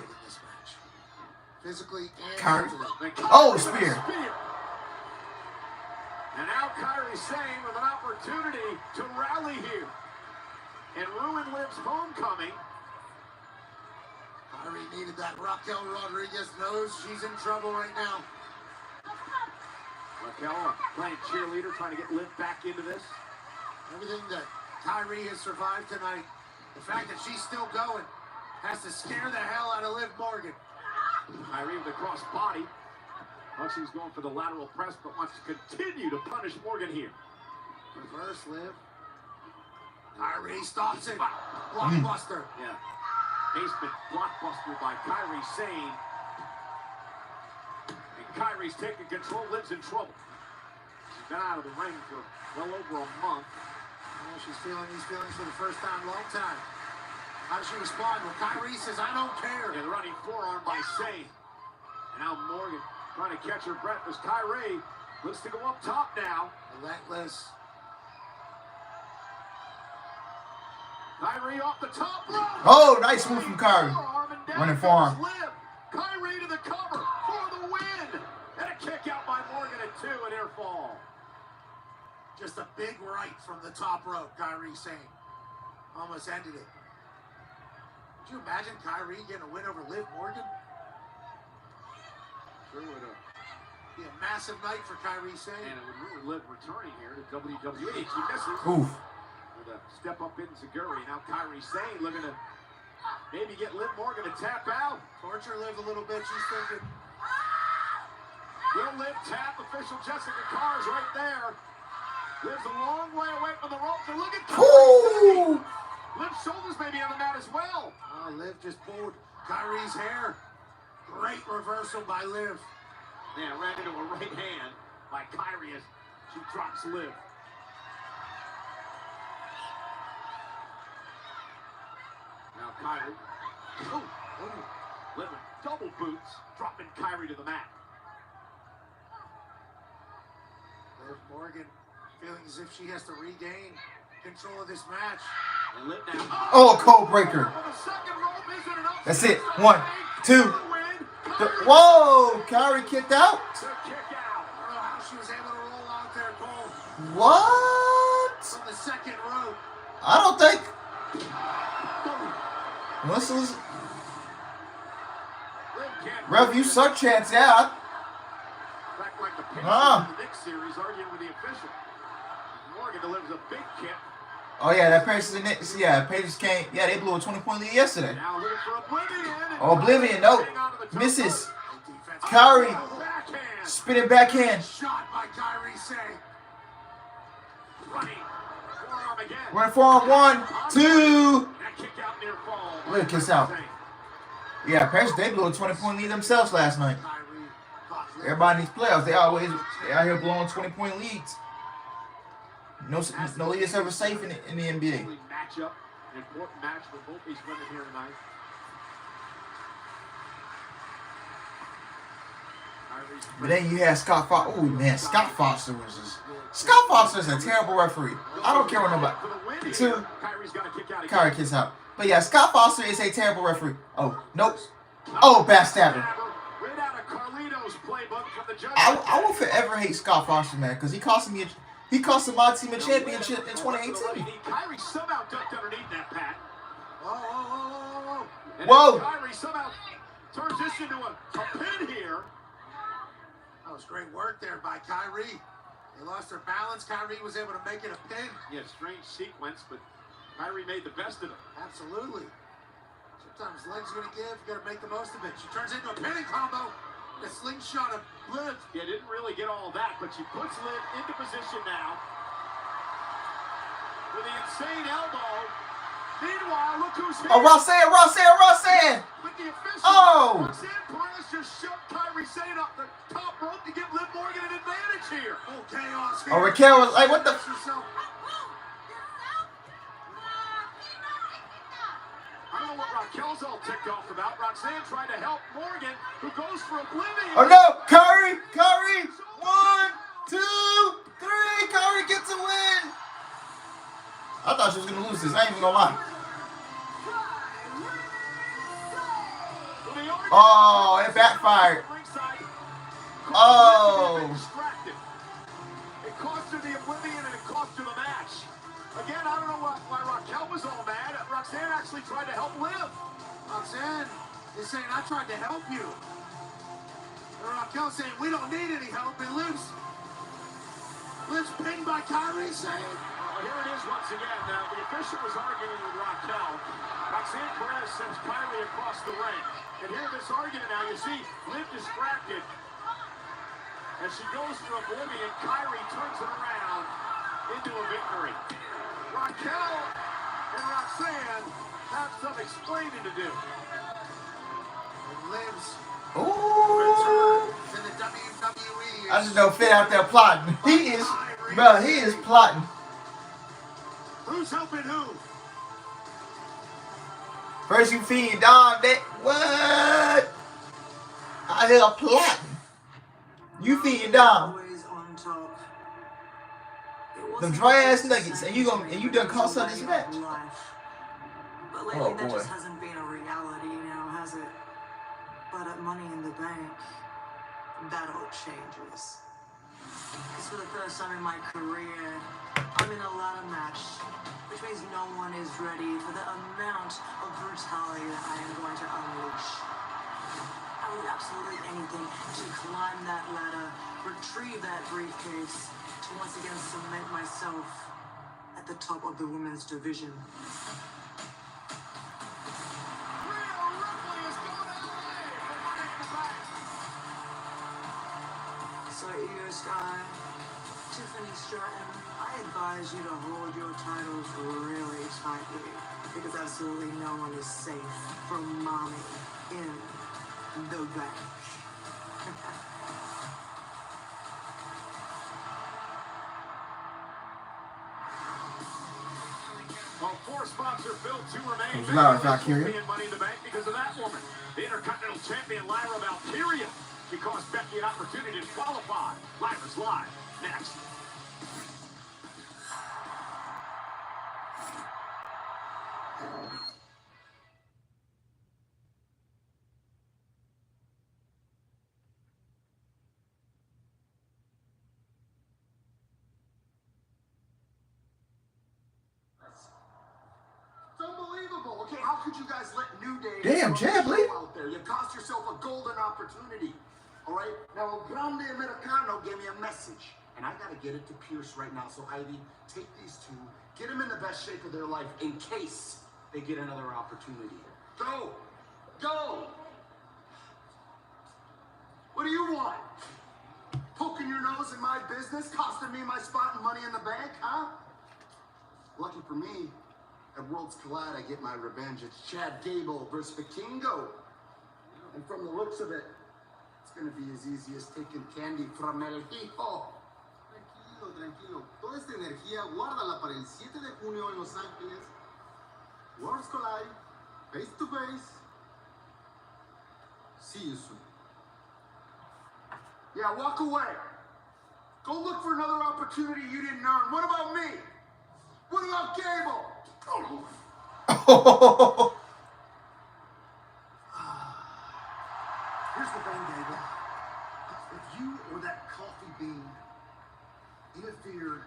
Physically and Kairi. mentally. Oh, spear. And now Kairi Sane with an opportunity to rally here and ruin Liv's homecoming. Kairi needed that. Raquel Rodriguez knows she's in trouble right now. Raquel playing cheerleader, trying to get Liv back into this. Everything that Kairi has survived tonight, the fact that she's still going, has to scare the hell out of Liv Morgan. Kairi with the cross body. Well, she's going for the lateral press, but wants to continue to punish Morgan here. Reverse Liv. Kairi stops it. Blockbuster. Yeah. Basement blockbuster by Kairi Sane. And Kairi's taking control. Liv's in trouble. She's been out of the ring for well over a month. Oh, she's feeling these feelings for the first time in a long time. How does she respond? Well, Kairi says, I don't care. Yeah, the running forearm by Sane. And now Morgan Trying to catch her breath as Kyrie looks to go up top now. Relentless. Kyrie off the top rope. Oh, nice move from Kyrie. Running forearm. Kyrie to the cover for the win. And a kick out by Morgan at 2, an air fall. Just a big right from the top rope, Kyrie Sane. Almost ended it. Could you imagine Kyrie getting a win over Liv Morgan? Sure would have. Be a massive night for Kyrie Sane. And it would really Liv returning here to WWE. She misses. Oof. With a step up in Zaguri. Now Kyrie Sane looking to maybe get Liv Morgan to tap out. Torture Liv a little bit, she's thinking. Will Liv tap? Official Jessica Carr's right there. Liv's a long way away from the ropes. And look at Kyrie. Liv's shoulders may be on the mat as well. Oh, Liv just pulled Kyrie's hair. Great reversal by Liv. Yeah, ran into a right hand by Kyrie as she drops Liv. Now Kyrie. Liv with double boots, dropping Kyrie to the mat. Liv Morgan feeling as if she has to regain control of this match. And Liv now. Oh, cold breaker. That's it. 1, 2. Whoa, Kyrie kicked out. I don't know how she was able to roll out there, Cole. What? From the second rope. I don't think. Whistles. Ref, you suck chance out. Back like the Pacers Ah. in the Knicks series, arguing with the official. Morgan delivers a big kick. Oh yeah, that Pacers and Knicks. Yeah, Pacers came. Yeah, they blew a 20-point lead yesterday. Now looking for Oblivion. Oh, Oblivion, no. Misses. Kyrie. Spinning backhand. Shot by Kyrie Sane. Running. Forearm again. Running forearm. 1, 2. That kick out near fall. Look, kiss out. Yeah, Pacers, they blew a 20-point lead themselves last night. Everybody needs playoffs. They out here blowing 20-point leads. No lead is ever safe in the NBA. Matchup, an important match for both these women here tonight. But then you had Scott Foster. Oh man, Scott Foster was just. Scott Foster is a terrible referee. I don't care what nobody. 2. Kyrie kiss out. But yeah, Scott Foster is a terrible referee. Oh, nope. Oh, backstabber. I will forever hate Scott Foster, man, because he cost my team a championship in 2018. Kyrie somehow ducked underneath that, Pat. Whoa. Kyrie somehow turns this into a pin here. That was great work there by Kyrie. They lost their balance. Kyrie was able to make it a pin. Yeah, strange sequence, but Kyrie made the best of it. Absolutely. Sometimes legs are going to give. You got to make the most of it. She turns into a pinning combo. The slingshot of Liv. Yeah, didn't really get all that, but she puts Liv into position now. With the insane elbow. Meanwhile, look who's here. Oh, Roxanne. With the official. Oh. Roxanne Perez just shoved Kyrie Sane up the top rope to give Liv Morgan an advantage here. Oh, chaos here. Oh, Raquel was like, what the? I don't know what Raquel's all ticked off about. Roxanne trying to help Morgan, who goes for Oblivion. Oh no, Kyrie. 1, 2, 3. Kyrie gets a win. I thought she was gonna lose this. I ain't even gonna lie. Oh, it backfired. Oh. It cost her the Oblivion and it cost her the match. Again, I don't know why Raquel was all mad. Roxanne actually tried to help Liv. Roxanne is saying, I tried to help you. And Raquel saying, we don't need any help. And Liv's pinned by Kyrie Sane. Here it is once again. Now, the official was arguing with Raquel. Roxanne Perez sends Kyrie across the ring. And here this argument now, you see Liv distracted. As she goes for Oblivion, Kyrie turns it around into a victory. Raquel and Roxanne have some explaining to do. And Liv's Ooh. to the WWE. I just know Finn out there plotting. He is plotting. Who's helping who? First you feed Dom that what? I hear plotting. You feeding Dom Always on top. them dry ass nuggets, and you done cost her this match. But lately Oh that boy. just hasn't been a reality now, has it? But at Money in the Bank, that all changes. Because for the first time in my career, I'm in a ladder match, which means no one is ready for the amount of brutality that I am going to unleash. I would do absolutely anything to climb that ladder, retrieve that briefcase, to once again cement myself at the top of the women's division. So Io Sky, Tiffany Stratton, I advise you to hold your titles really tightly, because absolutely no one is safe from Mommy in the Bank. Well, 4 spots are filled, 2 remain. It was loud, Valkyria. Money in the Bank because of that woman. The Intercontinental Champion Lyra Valkyria. She cost Becky an opportunity to qualify. Lyra's live. Next. It's unbelievable. Okay, how could you guys let New Day Damn, Chad, Lee. out there? You cost yourself a golden opportunity. All right? Now, El Grande Americano gave me a message, and I got to get it to Pierce right now. So, Ivy, take these 2, get them in the best shape of their life in case they get another opportunity. Go! Go! What do you want? Poking your nose in my business, costing me my spot in Money in the Bank, huh? Lucky for me, at Worlds Collide, I get my revenge. It's Chad Gable versus Vikingo. And from the looks of it, it's going to be as easy as taking candy from El Hijo. Tranquilo, tranquilo. Toda esta energía, guárdala para el 7 de junio en Los Ángeles. Worlds Collide, face to face. See you soon. Yeah, walk away. Go look for another opportunity you didn't earn. What about me? What about Gable? Here's the thing, Gable. If you or that coffee bean interfered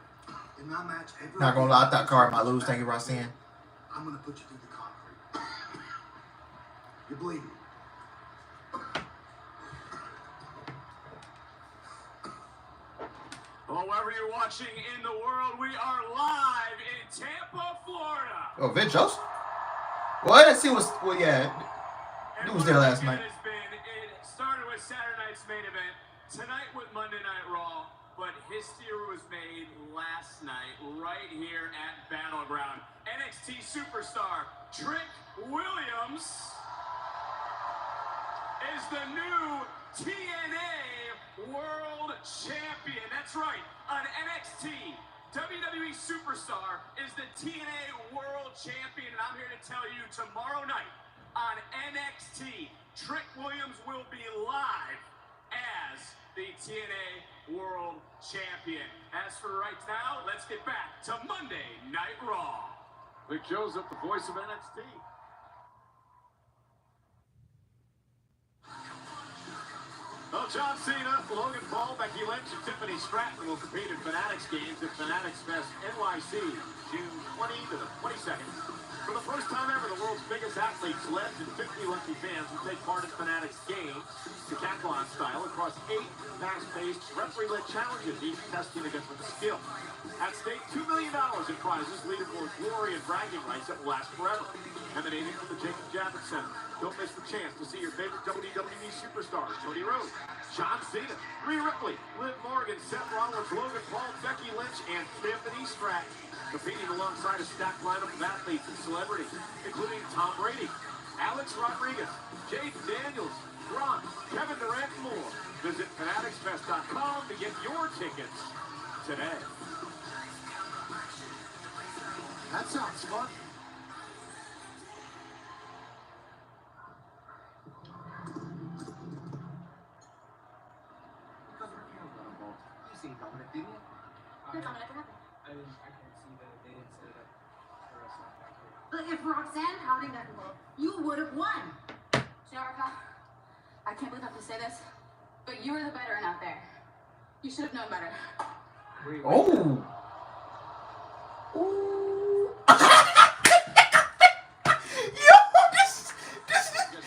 in my match ever, Not gonna lie, I thought Card might lose. Thank you, Roxanne. I'm gonna put you through the concrete. You're bleeding. Well, wherever you're watching in the world, we are live in Tampa, Florida. Oh, Vince Joseph? What? I see what's. Well, yeah. He was there last night. It started with Saturday night's main event, tonight with Monday Night Raw, but history was made last night right here at Battleground. NXT superstar Trick Williams is the new TNA World Champion. That's right, an NXT WWE superstar is the TNA World Champion, and I'm here to tell you tomorrow night on NXT, Trick Williams will be live as the TNA World Champion. As for right now, let's get back to Monday Night Raw. Vic Joseph, the voice of NXT. Well, John Cena, Logan Paul, Becky Lynch, and Tiffany Stratton will compete in Fanatics games at Fanatics Fest NYC, June 20 to the 22nd. For the first time ever, the world's biggest athletes, led and 50 lucky fans, will take part in Fanatics games, decathlon style, across 8 fast-paced, referee-led challenges, each testing a different skill. At stake, $2 million in prizes, leaderboard glory, and bragging rights that will last forever. Emanating from the Jacob Javits Center. Don't miss the chance to see your favorite WWE superstars, Cody Rhodes, John Cena, Rhea Ripley, Liv Morgan, Seth Rollins, Logan Paul, Becky Lynch, and Tiffany Stratton, competing alongside a stacked lineup of athletes and celebrities, including Tom Brady, Alex Rodriguez, Jade Daniels, Gronk, Kevin Durant, and more. Visit fanaticsfest.com to get your tickets today. That sounds fun. see Dominic did it? Yeah, Dominic, what happened? I can't see that they didn't set it up for us on back here. But if Roxanne Howdy got involved, you would have won. Jerica, I can't believe I have to say this, but you were the veteran out there. You should have known better. Oh. Ooh. Yo, this nigga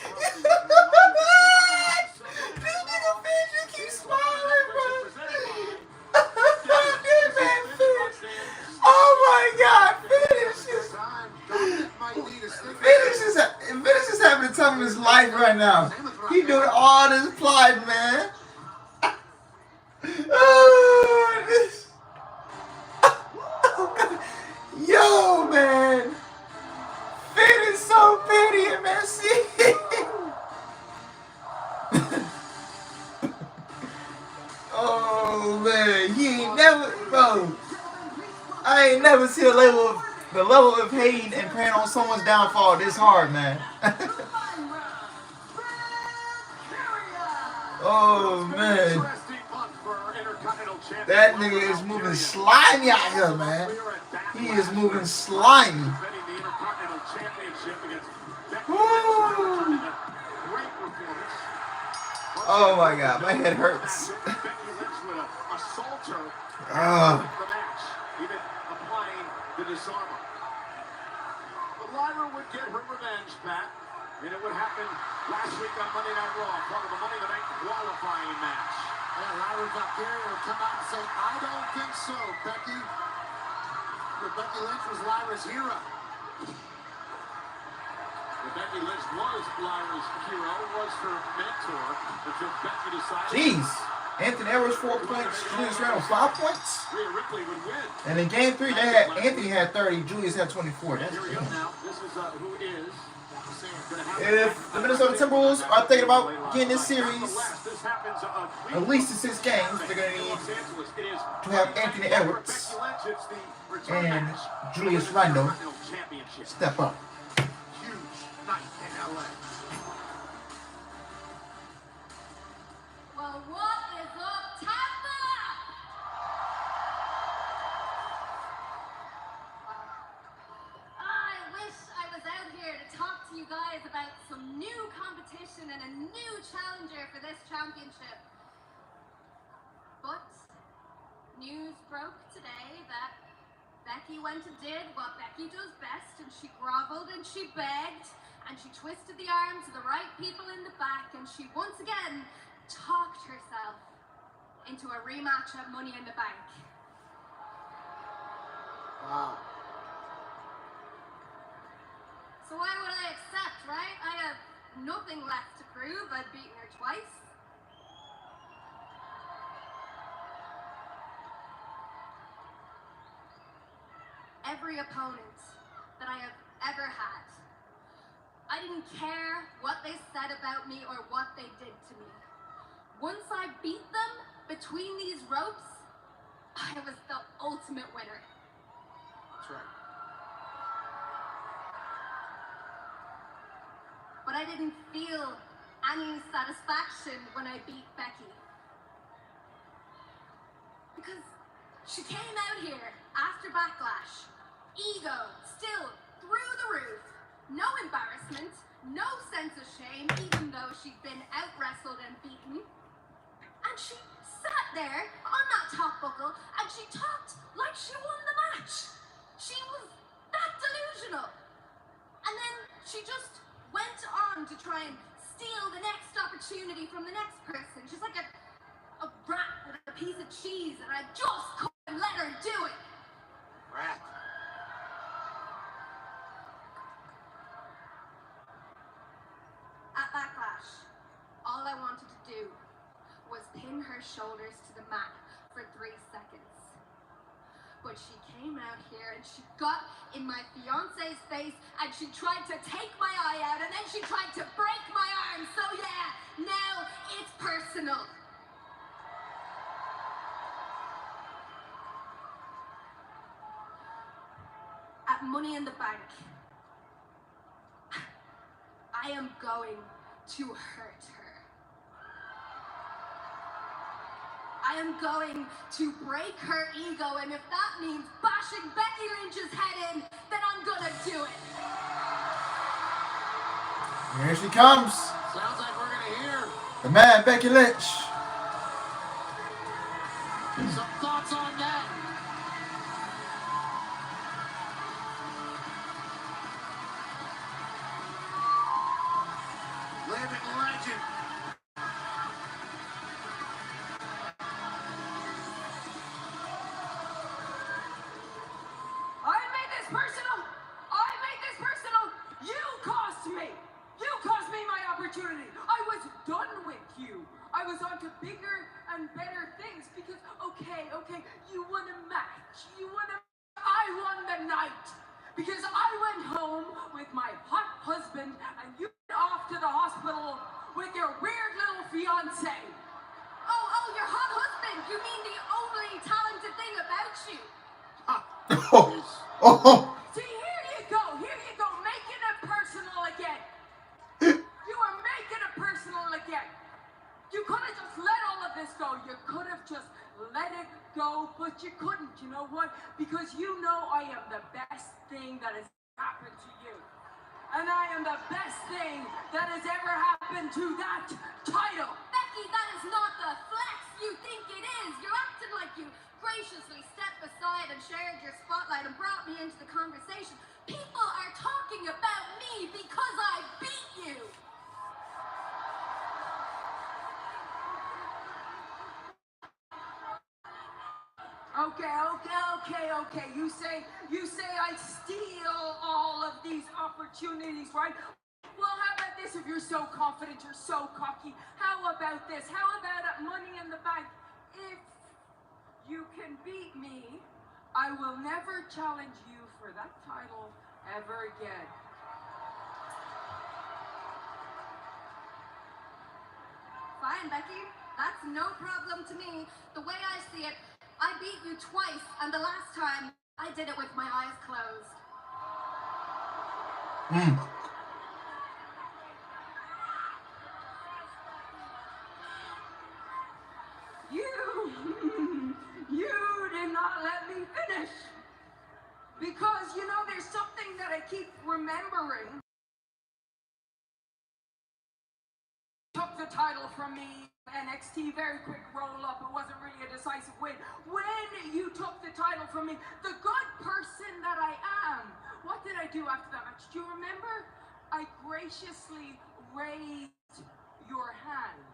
Finn just keeps smiling, bro. Dude, man, Finn. Oh my God, Finn is having the time of his life right now. He doing all this plotting, man. Oh, this. Yo, man. Finn is so petty and messy. Oh, man. He ain't never, bro. I ain't never seen the level of hate and praying on someone's downfall this hard, man. Oh, man. That nigga is moving slimy out here, man. He is moving slimy. Woo. Oh my God, my head hurts. But Lyra would get her revenge back, and it would happen last week on Monday Night Raw, part of the Money in the Bank qualifying match. Yeah, Lyra Valkyria will come out and say, I don't think so, Becky. But Becky Lynch was Lyra's hero. But Becky Lynch was Lyra's hero, was her mentor, until Becky decided. Jeez. Anthony Edwards 4 points, Julius Randle 5 points. Rhea Ripley would win. And in game 3, Anthony had 30, Julius had 24. That's Here we go now. This is who is. If the Minnesota Timberwolves are thinking about getting this series at least to 6 games, they're going to need to have Anthony Edwards and Julius Randle step up. Huge night in LA. Well, what is up, Tampa? I wish I was out here to talk to you guys about some new competition and a new challenger for this championship. But news broke today that Becky went and did what Becky does best, and she groveled and she begged and she twisted the arms of the right people in the back, and she once again talked herself into a rematch at Money in the Bank. Wow. So why would I accept, right? I have nothing left to prove. I've beaten her twice. Every opponent that I have ever had, I didn't care what they said about me or what they did to me. Once I beat them between these ropes, I was the ultimate winner. That's right. But I didn't feel any satisfaction when I beat Becky. Because she came out here after Backlash, ego still through the roof, no embarrassment, no sense of shame, even though she'd been out-wrestled and beaten. And she sat there on that top buckle and she talked like she won the match. She was that delusional. And then she just went on to try and steal the next opportunity from the next person. She's like a rat with a piece of cheese, and I just couldn't let her do it. Rat. At Backlash, all I wanted to do was pin her shoulders to the mat for 3 seconds. But she came out here and she got in my fiance's face and she tried to take my eye out, and then she tried to break my arm. So yeah, now it's personal. At Money in the Bank, I am going to hurt her. I I am going to break her ego, and if that means bashing Becky Lynch's head in, then I'm gonna do it. Here she comes. Sounds like we're gonna hear The man, Becky Lynch. some thoughts on that. Living legend. I made this personal. I made this personal. You cost me. You cost me my opportunity. I was done with you. I was on to bigger and better things because, okay, you won a match. I won the night. Because I went home with my hot husband and you went off to the hospital with your weird little fiance. Oh, your hot husband. You mean the only talented thing about you? See, here you go, making it personal again. You are making it personal again. You could have just let all of this go. You could have just let it go, but you couldn't. You know what? Because you know I am the best thing that has happened to you. And I am the best thing that has ever happened to that title. Becky, that is not the flex you think it is. You're acting like you graciously stepped aside and shared your spotlight and brought me into the conversation. People are talking about me because I beat you. Okay. You say I steal all of these opportunities, right? Well, how about this? If you're so confident, you're so cocky, how about this? How about at Money in the Bank? If you can beat me, I will never challenge you for that title ever again. Fine, Becky. That's no problem to me. The way I see it, I beat you twice, and the last time, I did it with my eyes closed. You did not let me finish. Because, you know, there's something that I keep remembering. Took the title from me, NXT, very quick roll-up. It wasn't really a decisive win. When you took the title from me, the good person that I am, what did I do after that match? Do you remember? I graciously raised your hand.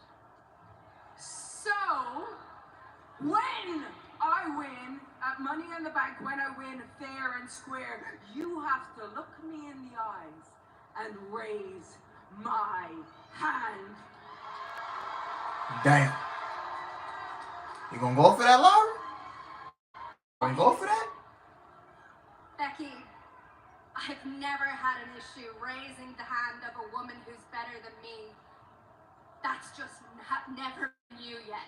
So, when I win at Money in the Bank, when I win fair and square, you have to look me in the eyes and raise my hand. Damn. You gonna go for that, Laura? Gonna go for that? Becky, I've never had an issue raising the hand of a woman who's better than me. That's just never been you yet.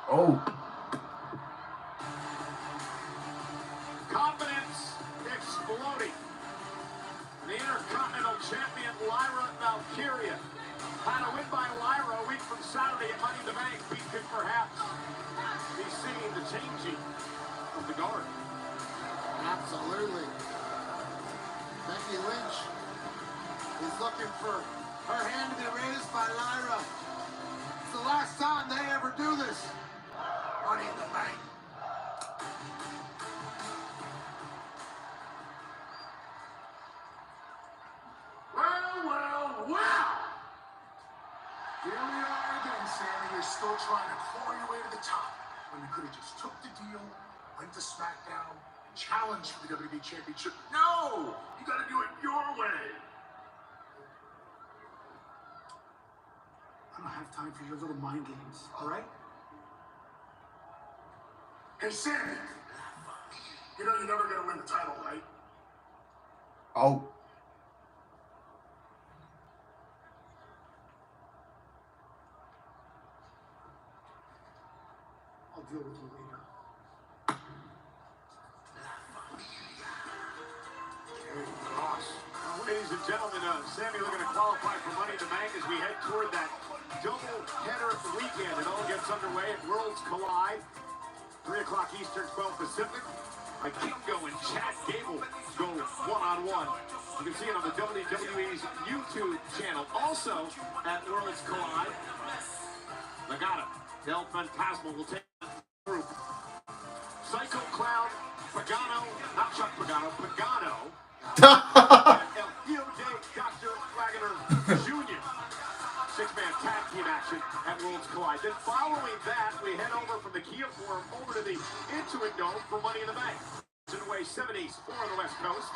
Oh. Confidence exploding. The Intercontinental Champion Lyra Valkyria had a win by Lyra a week from Saturday at Money in the Bank. We could perhaps be seeing the changing of the guard. Absolutely. Becky Lynch is looking for her hand to be raised by Lyra. It's the last time they ever do this. Money in the Bank. Well. Here we are again, Sammy. You're still trying to claw your way to the top when you could have just took the deal, went to SmackDown, and challenged for the WWE Championship. No! You gotta do it your way. I don't have time for your little mind games, all right? Hey, Sammy. You know you're never gonna win the title, right? Oh. I'll deal with you later. Ladies and gentlemen, Sammy looking to qualify for Money in the Bank as we head toward that double-header weekend. It all gets underway at Worlds Collide. 3 o'clock Eastern, 12 Pacific. Kingo and Chad Gable go one-on-one. You can see it on the WWE's YouTube channel. Also at Worlds Collide, Legado del Fantasma will take the group. Psycho Clown, Pagano, not Chuck Pagano, Pagano. El Hijo de Dr. Wagner Jr. Six-man tag team action at Worlds Collide. Then following that, we head over from the Kia Forum over to the Intuit Dome for Money in the Bank. Way 70s, 4 on the West Coast.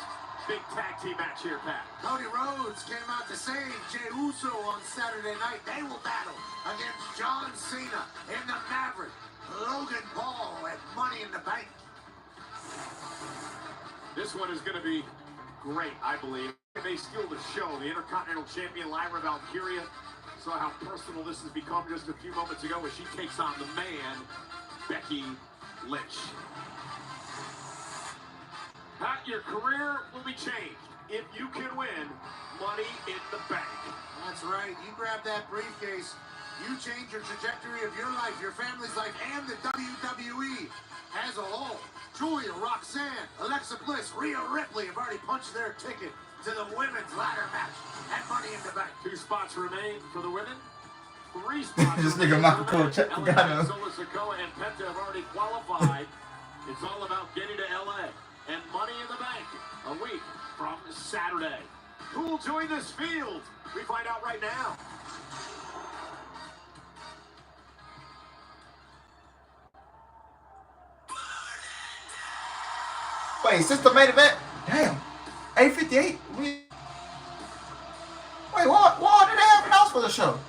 Big tag team match here, Pat. Cody Rhodes came out to save Jey Uso on Saturday night. They will battle against John Cena and the Maverick, Logan Paul at Money in the Bank. This one is going to be great, I believe. They steal the show. The Intercontinental Champion, Lyra Valkyria. Saw how personal this has become just a few moments ago as she takes on the man, Becky Lynch. Pat, your career will be changed if you can win Money in the Bank. That's right. You grab that briefcase, you change your trajectory of your life, your family's life, and the WWE as a whole. Julia, Roxanne, Alexa Bliss, Rhea Ripley have already punched their ticket to the women's ladder match at Money in the Bank. 2 spots remain for the women. 3 spots. This nigga Michael Cole check Pagano. Solo Sikoa and Penta have already qualified. It's all about getting to LA. And Money in the Bank, a week from Saturday. Who will join this field? We find out right now. Wait, is this the main event? Damn. 8:58? Wait, what did they have else for the show?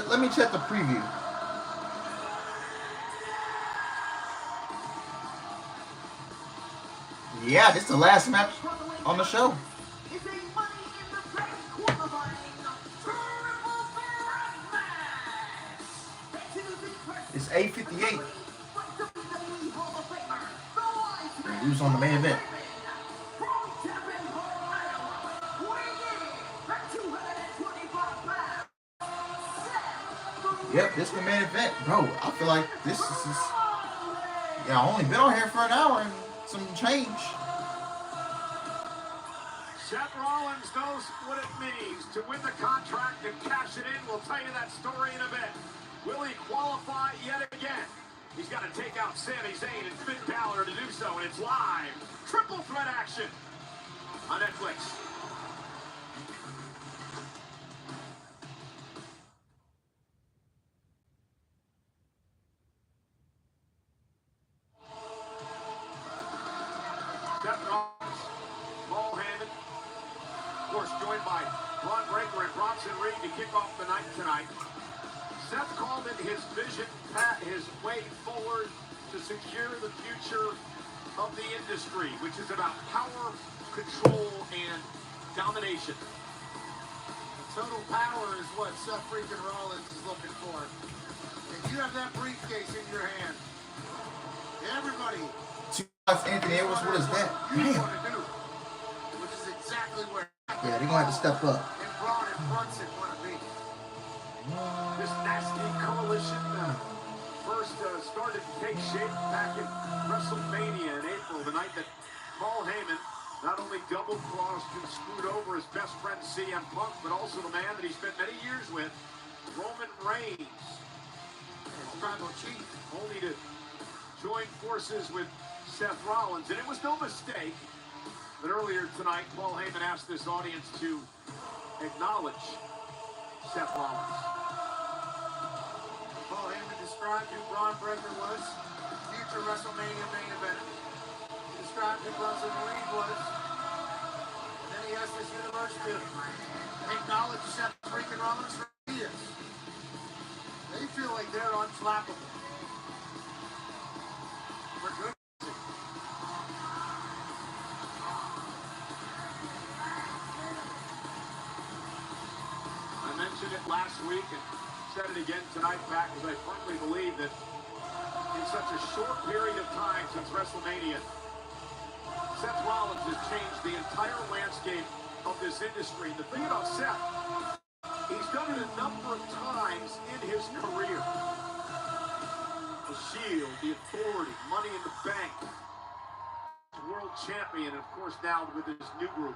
Let me check the preview. Yeah, this is the last match on the show. It's 8:58. Who's on the main event? Yep, this is the main event. Bro, I feel like this is... Yeah, I only been on here for an hour and some change. Seth Rollins knows what it means to win the contract and cash it in. We'll tell you that story in a bit. Will he qualify yet again? He's got to take out Sami Zayn and Finn Balor to do so, and it's live. Triple threat action on Netflix. Seth Rollins, Paul Heyman, of course, joined by Braun Breaker and Bronson Reed to kick off the night tonight. Seth called it his vision, his way forward to secure the future of the industry, which is about power, control, and domination. Total power is what Seth freaking Rollins is looking for. If you have that briefcase in your hand, everybody... Anthony Edwards, what is that? Damn. Which is exactly where... Yeah, they're gonna have to step up. And Braun and Brunson want to be. This nasty coalition first started to take shape back in WrestleMania in April, the night that Paul Heyman not only double-crossed and screwed over his best friend CM Punk, but also the man that he spent many years with, Roman Reigns. His tribal chief, only to join forces with Seth Rollins. And it was no mistake that earlier tonight, Paul Heyman asked this audience to acknowledge Seth Rollins. Paul Heyman described who Braun Breaker was, future WrestleMania main event. He described who Bronson Reed was. And then he asked this universe to acknowledge Seth freaking Rollins for who he is. They feel like they're unflappable. For good. week and said it again tonight, back, because I firmly believe that in such a short period of time since WrestleMania, Seth Rollins has changed the entire landscape of this industry. The thing about Seth, he's done it a number of times in his career. The Shield, the Authority, Money in the Bank, World Champion, and of course now with this new group.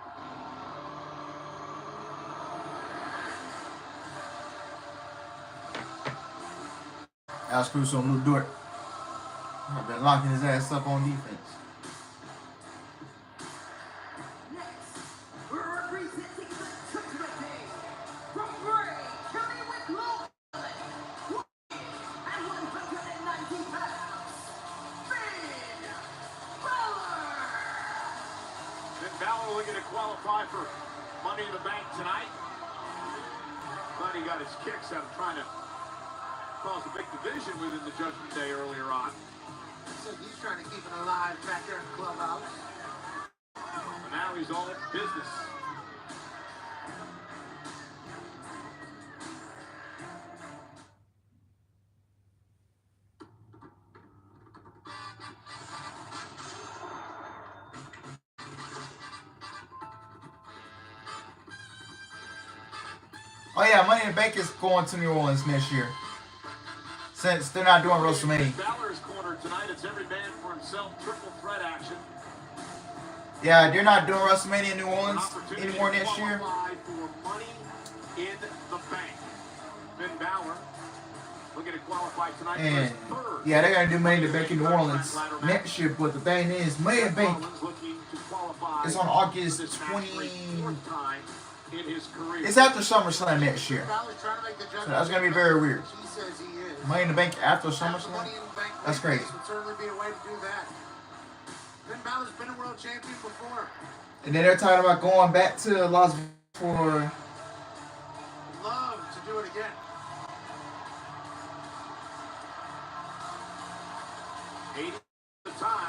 Alex Caruso and Lou Dort have been locking his ass up on defense. Balor looking to qualify for Money in the Bank tonight. But he got his kicks out of trying to cause a big division within the Judgment Day earlier on. So he's trying to keep it alive back there in the clubhouse. But now he's all in business. Oh yeah, Money in the Bank is going to New Orleans next year. Since they're not doing WrestleMania. Balor's corner tonight. It's every man for himself. Triple threat action. Yeah, they're not doing WrestleMania in New Orleans anymore next year. For Money in the Bank. Finn Balor looking to qualify tonight. And yeah, they're gonna do Money in the Bank in New Orleans next year. But the thing is, Money in the Bank is on August 20. In his career. It's after SummerSlam next year. So that's gonna be very weird. Money in the Bank after SummerSlam? That's crazy. Would certainly be a way to do that. Finn Balor's been a world champion before. And then they're talking about going back to Las Vegas for. Love to do it again.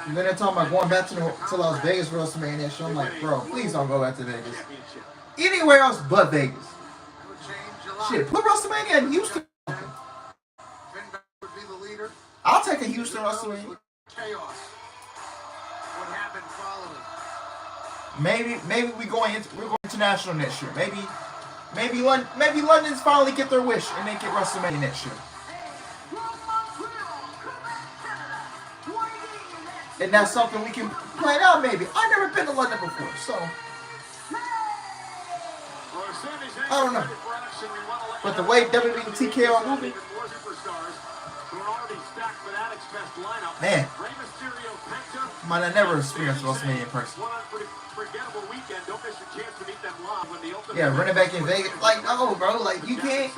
And then they're talking about going back to Las Vegas for WrestleMania next year. I'm like, bro, please don't go back to Vegas. Anywhere else but Vegas. Shit, put WrestleMania in Houston. I'll take a Houston WrestleMania. Chaos. What happened following? Maybe we're going international next year. Maybe London's finally get their wish and they get WrestleMania next year. And that's something we can plan out maybe. I've never been to London before, so I don't know. But the way WWE and TKO are moving, man, might not never experience WrestleMania in person. Yeah, running back in Vegas, like no, bro, like you can't.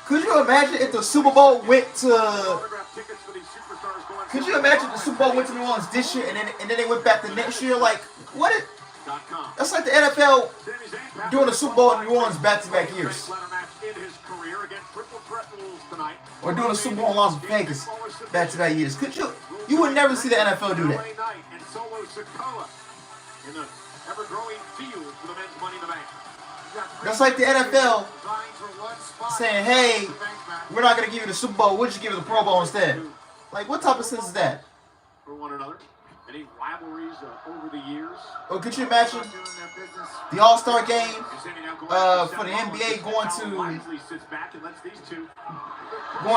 Could you imagine if the Super Bowl went to? Could you imagine the Super Bowl went to New Orleans this year and then they went back the next year? Like what? That's like the NFL doing the Super Bowl in New Orleans back-to-back years. Or doing the Super Bowl in Las Vegas back-to-back years. Could you? You would never see the NFL do that. That's like the NFL saying, hey, we're not going to give you the Super Bowl, we'll just give you the Pro Bowl instead. Like, what type of sense is that? For one another. Any rivalries over the years? Or could you imagine the All-Star game for the NBA going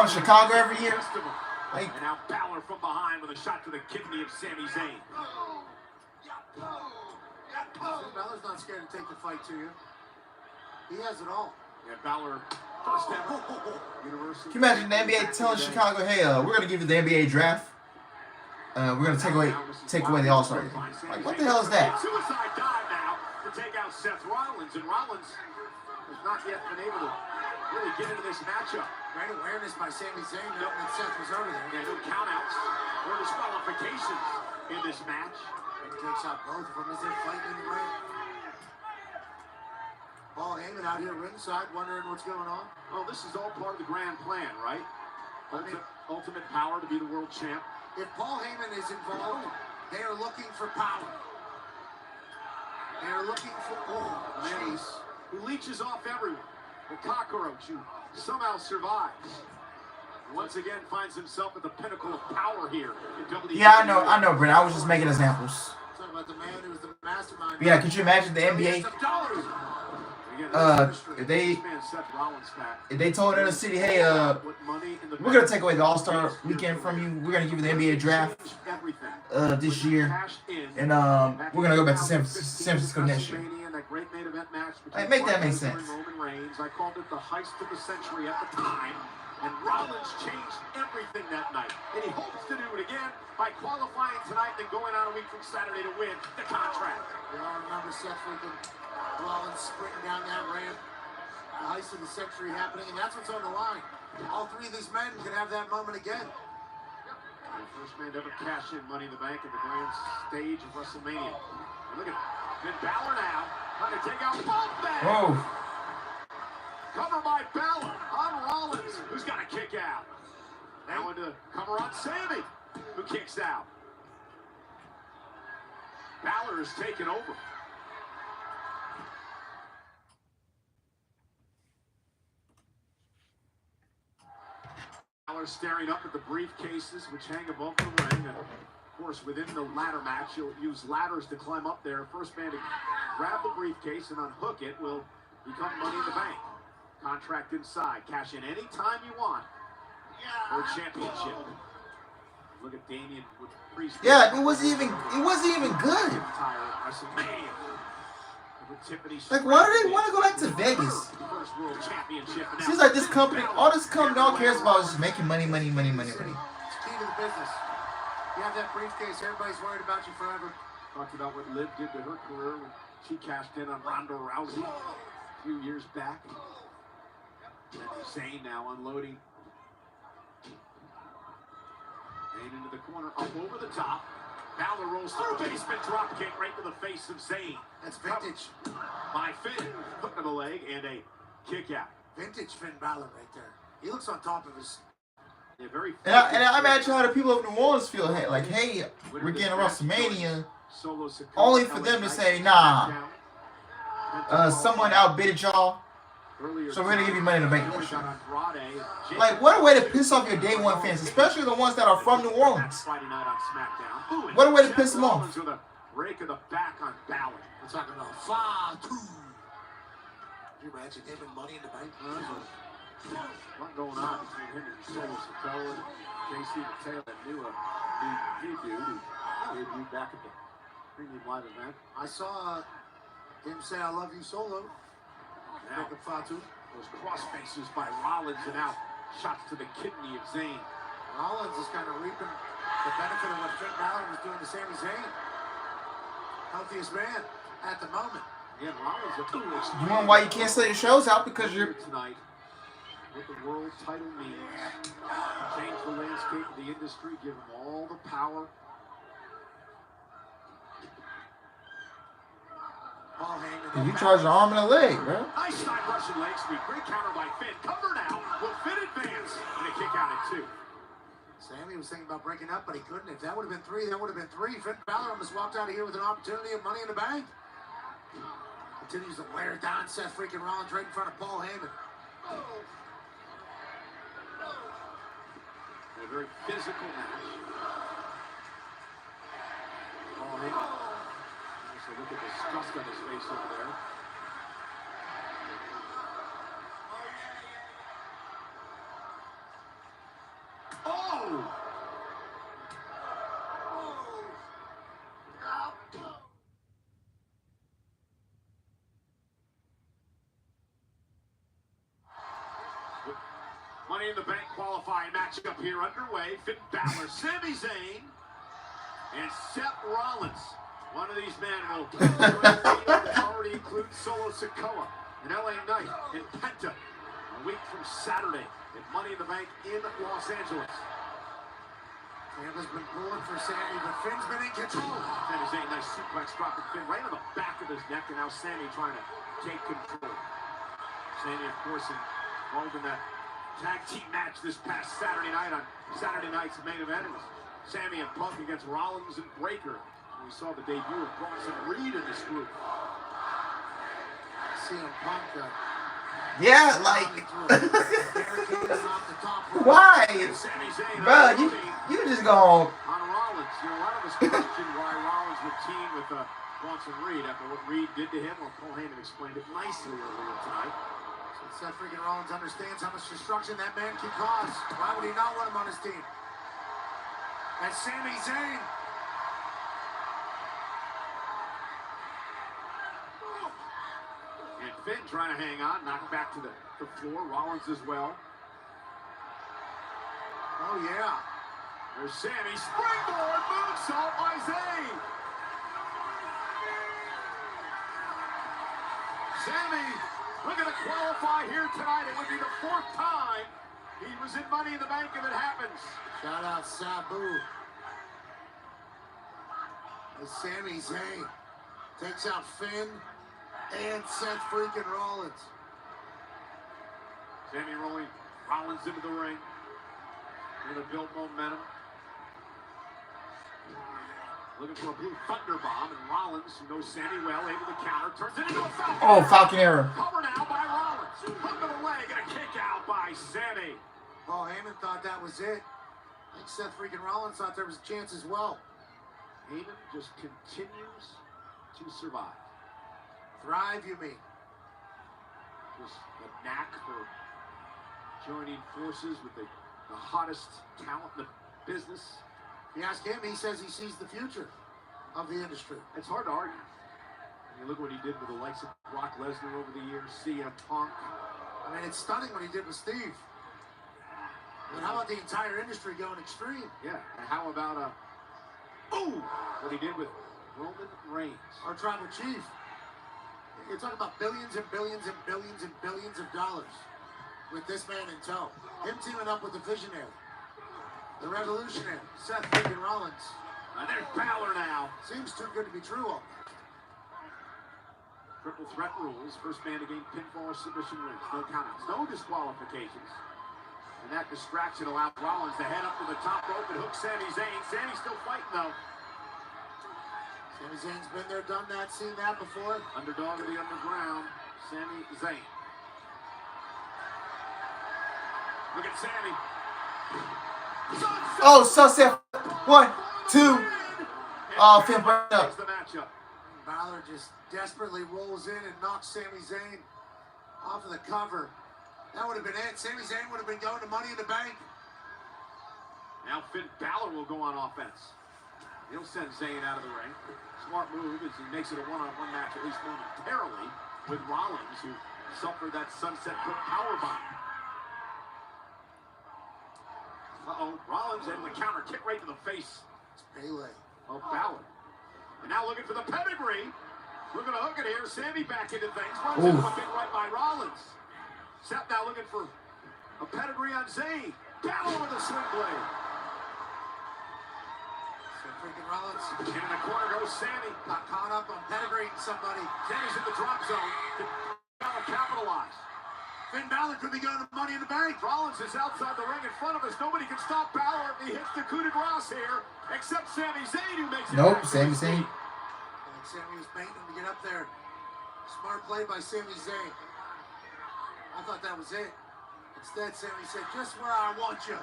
to Chicago every year? Like, and now Balor from behind with a shot to the kidney of Sami Zayn. Balor's not scared to take the fight to you. He has it all. Yeah, Balor first ever University. Can you imagine the NBA telling Chicago, hey, we're going to give you the NBA draft. We're going to take away the All-Star game. Like, what the hell is that? Suicide dive now to take out Seth Rollins, and Rollins has not yet been able to really get into this matchup. Great awareness by Sami Zayn, knowing that Seth was over there. Yeah, no countouts or disqualifications in this match. And takes out both of them as they're fighting in the ring. Paul Heyman out here ringside, wondering what's going on. Oh, this is all part of the grand plan, right? Ultimate power to be the world champ. If Paul Heyman is involved, they are looking for power. They are looking for Mace, who leeches off everyone. The cockroach who somehow survives. Once again finds himself at the pinnacle of power here in WWE. Yeah, I know, Brent. I was just making examples. Talking about the man who was the mastermind. Yeah, could you imagine the NBA? If they told Inner City, hey, we're gonna take away the All-Star weekend from you. We're gonna give you the NBA draft this year, and we're gonna go back to San Francisco next year. Like, make that make sense. I called it the heist of the century at the time, and Rollins changed everything that night, and he hopes to do it again by qualifying tonight and going out a week from Saturday to win the contract. We all remember Seth freaking Rollins sprinting down that ramp, the heist of the century happening, and that's what's on the line. All three of these men can have that moment again. The first man to ever cash in Money in the Bank at the grand stage of WrestleMania. And look at Finn Balor now, trying to take out Bumpman. Whoa. Cover by Balor on Rollins, who's got a kick out. Now into cover on Sammy, who kicks out. Balor is taken over. Balor staring up at the briefcases which hang above the ring, and of course within the ladder match you'll use ladders to climb up there. First man to grab the briefcase and unhook it will become Money in the Bank. Contract inside, cash in any time you want for a championship. Look at Damian with Priest. Yeah, it wasn't even good. Like, why do they want to go back to Vegas? Seems like this company, all cares about is just making money. It's key to the business. You have that briefcase, everybody's worried about you forever. Talked about what Liv did to her career when she cashed in on Ronda Rousey a few years back. And Zayn now unloading. Zayn into the corner, up over the top. Balor rolls through, basement drop kick right to the face of Zayn. That's vintage. By Finn, hook of the leg and a kick out. Vintage Finn Balor right there. He looks on top of his. Yeah, very. And I imagine how the people of New Orleans feel. Like, hey, we're getting WrestleMania, only for them to say, nah, someone outbidded y'all, so we're gonna give you Money in the Bank next year. Like, what a way to piss off your day one fans, especially the ones that are from New Orleans. What a way to piss them off. Rake of the back on Balor. We're talking about Fatu. Can you imagine him and Money in the Bank? A lot going on between him and Solo Sikoa and JC Mateo, that new dude who debuted back at the Premium Live event. I saw him say, I love you, Solo. Now, Fatu. Those cross faces by Rollins and out shots to the kidney of Zayn. Rollins is kind of reaping the benefit of what Finn Balor was doing to Sami Zayn. Healthiest man at the moment. Yeah, Rollins a foolish. You know why you can't sell your shows out? Because you're tonight. What the world title means. Change the landscape of the industry, give them all the power. Paul Heyman. You charge an arm and a leg, bro. Nice side Russian leg sweep. Great counter by Finn. Cover now. Will Finn advance? And a kick out at 2. Sammy was thinking about breaking up, but he couldn't. If that would have been 3, that would have been 3. Finn Balor almost walked out of here with an opportunity of Money in the Bank. Continues to wear down Seth freaking Rollins right in front of Paul Heyman. A very physical match. Paul Heyman. Also look at the disgust on his face over there. Oh! Money in the Bank qualifying matchup here underway. Finn Balor, Sami Zayn, and Seth Rollins. One of these men will already include Solo Sikoa, an LA Knight, and Penta a week from Saturday at Money in the Bank in Los Angeles. Tampa's been pulling for Sammy, but Finn's been in control. Sami Zayn, nice suplex dropping Finn right on the back of his neck, and now Sammy trying to take control. Sammy, of course, involved in that tag team match this past Saturday night on Saturday night's main event. It was Sammy and Punk against Rollins and Breaker. We saw the debut of Bronson Reed in this group. CM Punk Yeah, like, why? Bro, you just gonna. On Rollins, you know, a lot of us questioned why Rollins would team with Bronson Reed after what Reed did to him. Well, Paul Heyman explained it nicely earlier tonight. So Seth freaking Rollins understands how much destruction that man can cause. Why would he not want him on his team? And Sami Zayn. And Finn trying to hang on, knocked back to the floor. Rollins as well. Oh, yeah. There's Sami. Springboard moonsault by Zayn. Sami looking to qualify here tonight. It would be the 4th time he was in Money in the Bank if it happens. Shout out Sabu. As Sami Zayn takes out Finn and Seth freaking Rollins. Sami rolling Rollins into the ring. Going to build momentum. Looking for a blue thunder bomb, and Rollins, who knows Sami well, able to counter, turns it into a Falcon. Oh, Falcon Arrow. Cover now by Rollins. Hook of the leg and a kick out by Sami. Paul Heyman thought that was it. I think Seth freaking Rollins thought there was a chance as well. Heyman just continues to survive. Thrive, you mean? Just a knack for joining forces with the hottest talent in the business. If you ask him, he says he sees the future of the industry. It's hard to argue. You look what he did with the likes of Brock Lesnar over the years, CM Punk. I mean, it's stunning what he did with Steve. And how about the entire industry going extreme? Yeah, and how about what he did with Roman Reigns? Our tribal chief. You're talking about billions and billions and billions and billions of dollars with this man in tow. Him teaming up with the visionary, the revolutionary, Seth freaking Rollins. And there's Balor now. Seems too good to be true. Triple threat rules. First man to gain pinfall or submission wins. No countouts. No disqualifications. And that distraction allowed Rollins to head up to the top rope and hook Sami Zayn. Sami's still fighting, though. Sami Zayn's been there, done that, seen that before. Underdog of the underground, Sami Zayn. Look at Sami. Oh, Sunset. 1, 2. Oh, Finn burned up. The matchup. Balor just desperately rolls in and knocks Sami Zayn off of the cover. That would have been it. Sami Zayn would have been going to Money in the Bank. Now Finn Balor will go on offense. He'll send Zayn out of the ring. Smart move as he makes it a one-on-one match, at least momentarily, with Rollins, who suffered that sunset foot powerbomb. Rollins able to counter, kick right to the face. It's Pele. Of Balor. And now looking for the pedigree. We're going to hook it here. Sami back into things. Runs into a big right by Rollins. Seth now looking for a pedigree on Zayn. Balor with a swing blade. Freaking Rollins. And in the corner goes Sami. Got caught up on pedigreeing somebody. Sami's in the drop zone. Balor capitalize. Finn Balor could be going to Money in the Bank. Rollins is outside the ring in front of us. Nobody can stop Balor if he hits the coup de grace here, except Sami Zayn, who makes it. Nope, Sami Zayn. And Sami was baiting him to get up there. Smart play by Sami Zayn. I thought that was it. Instead, Sami said, just where I want you.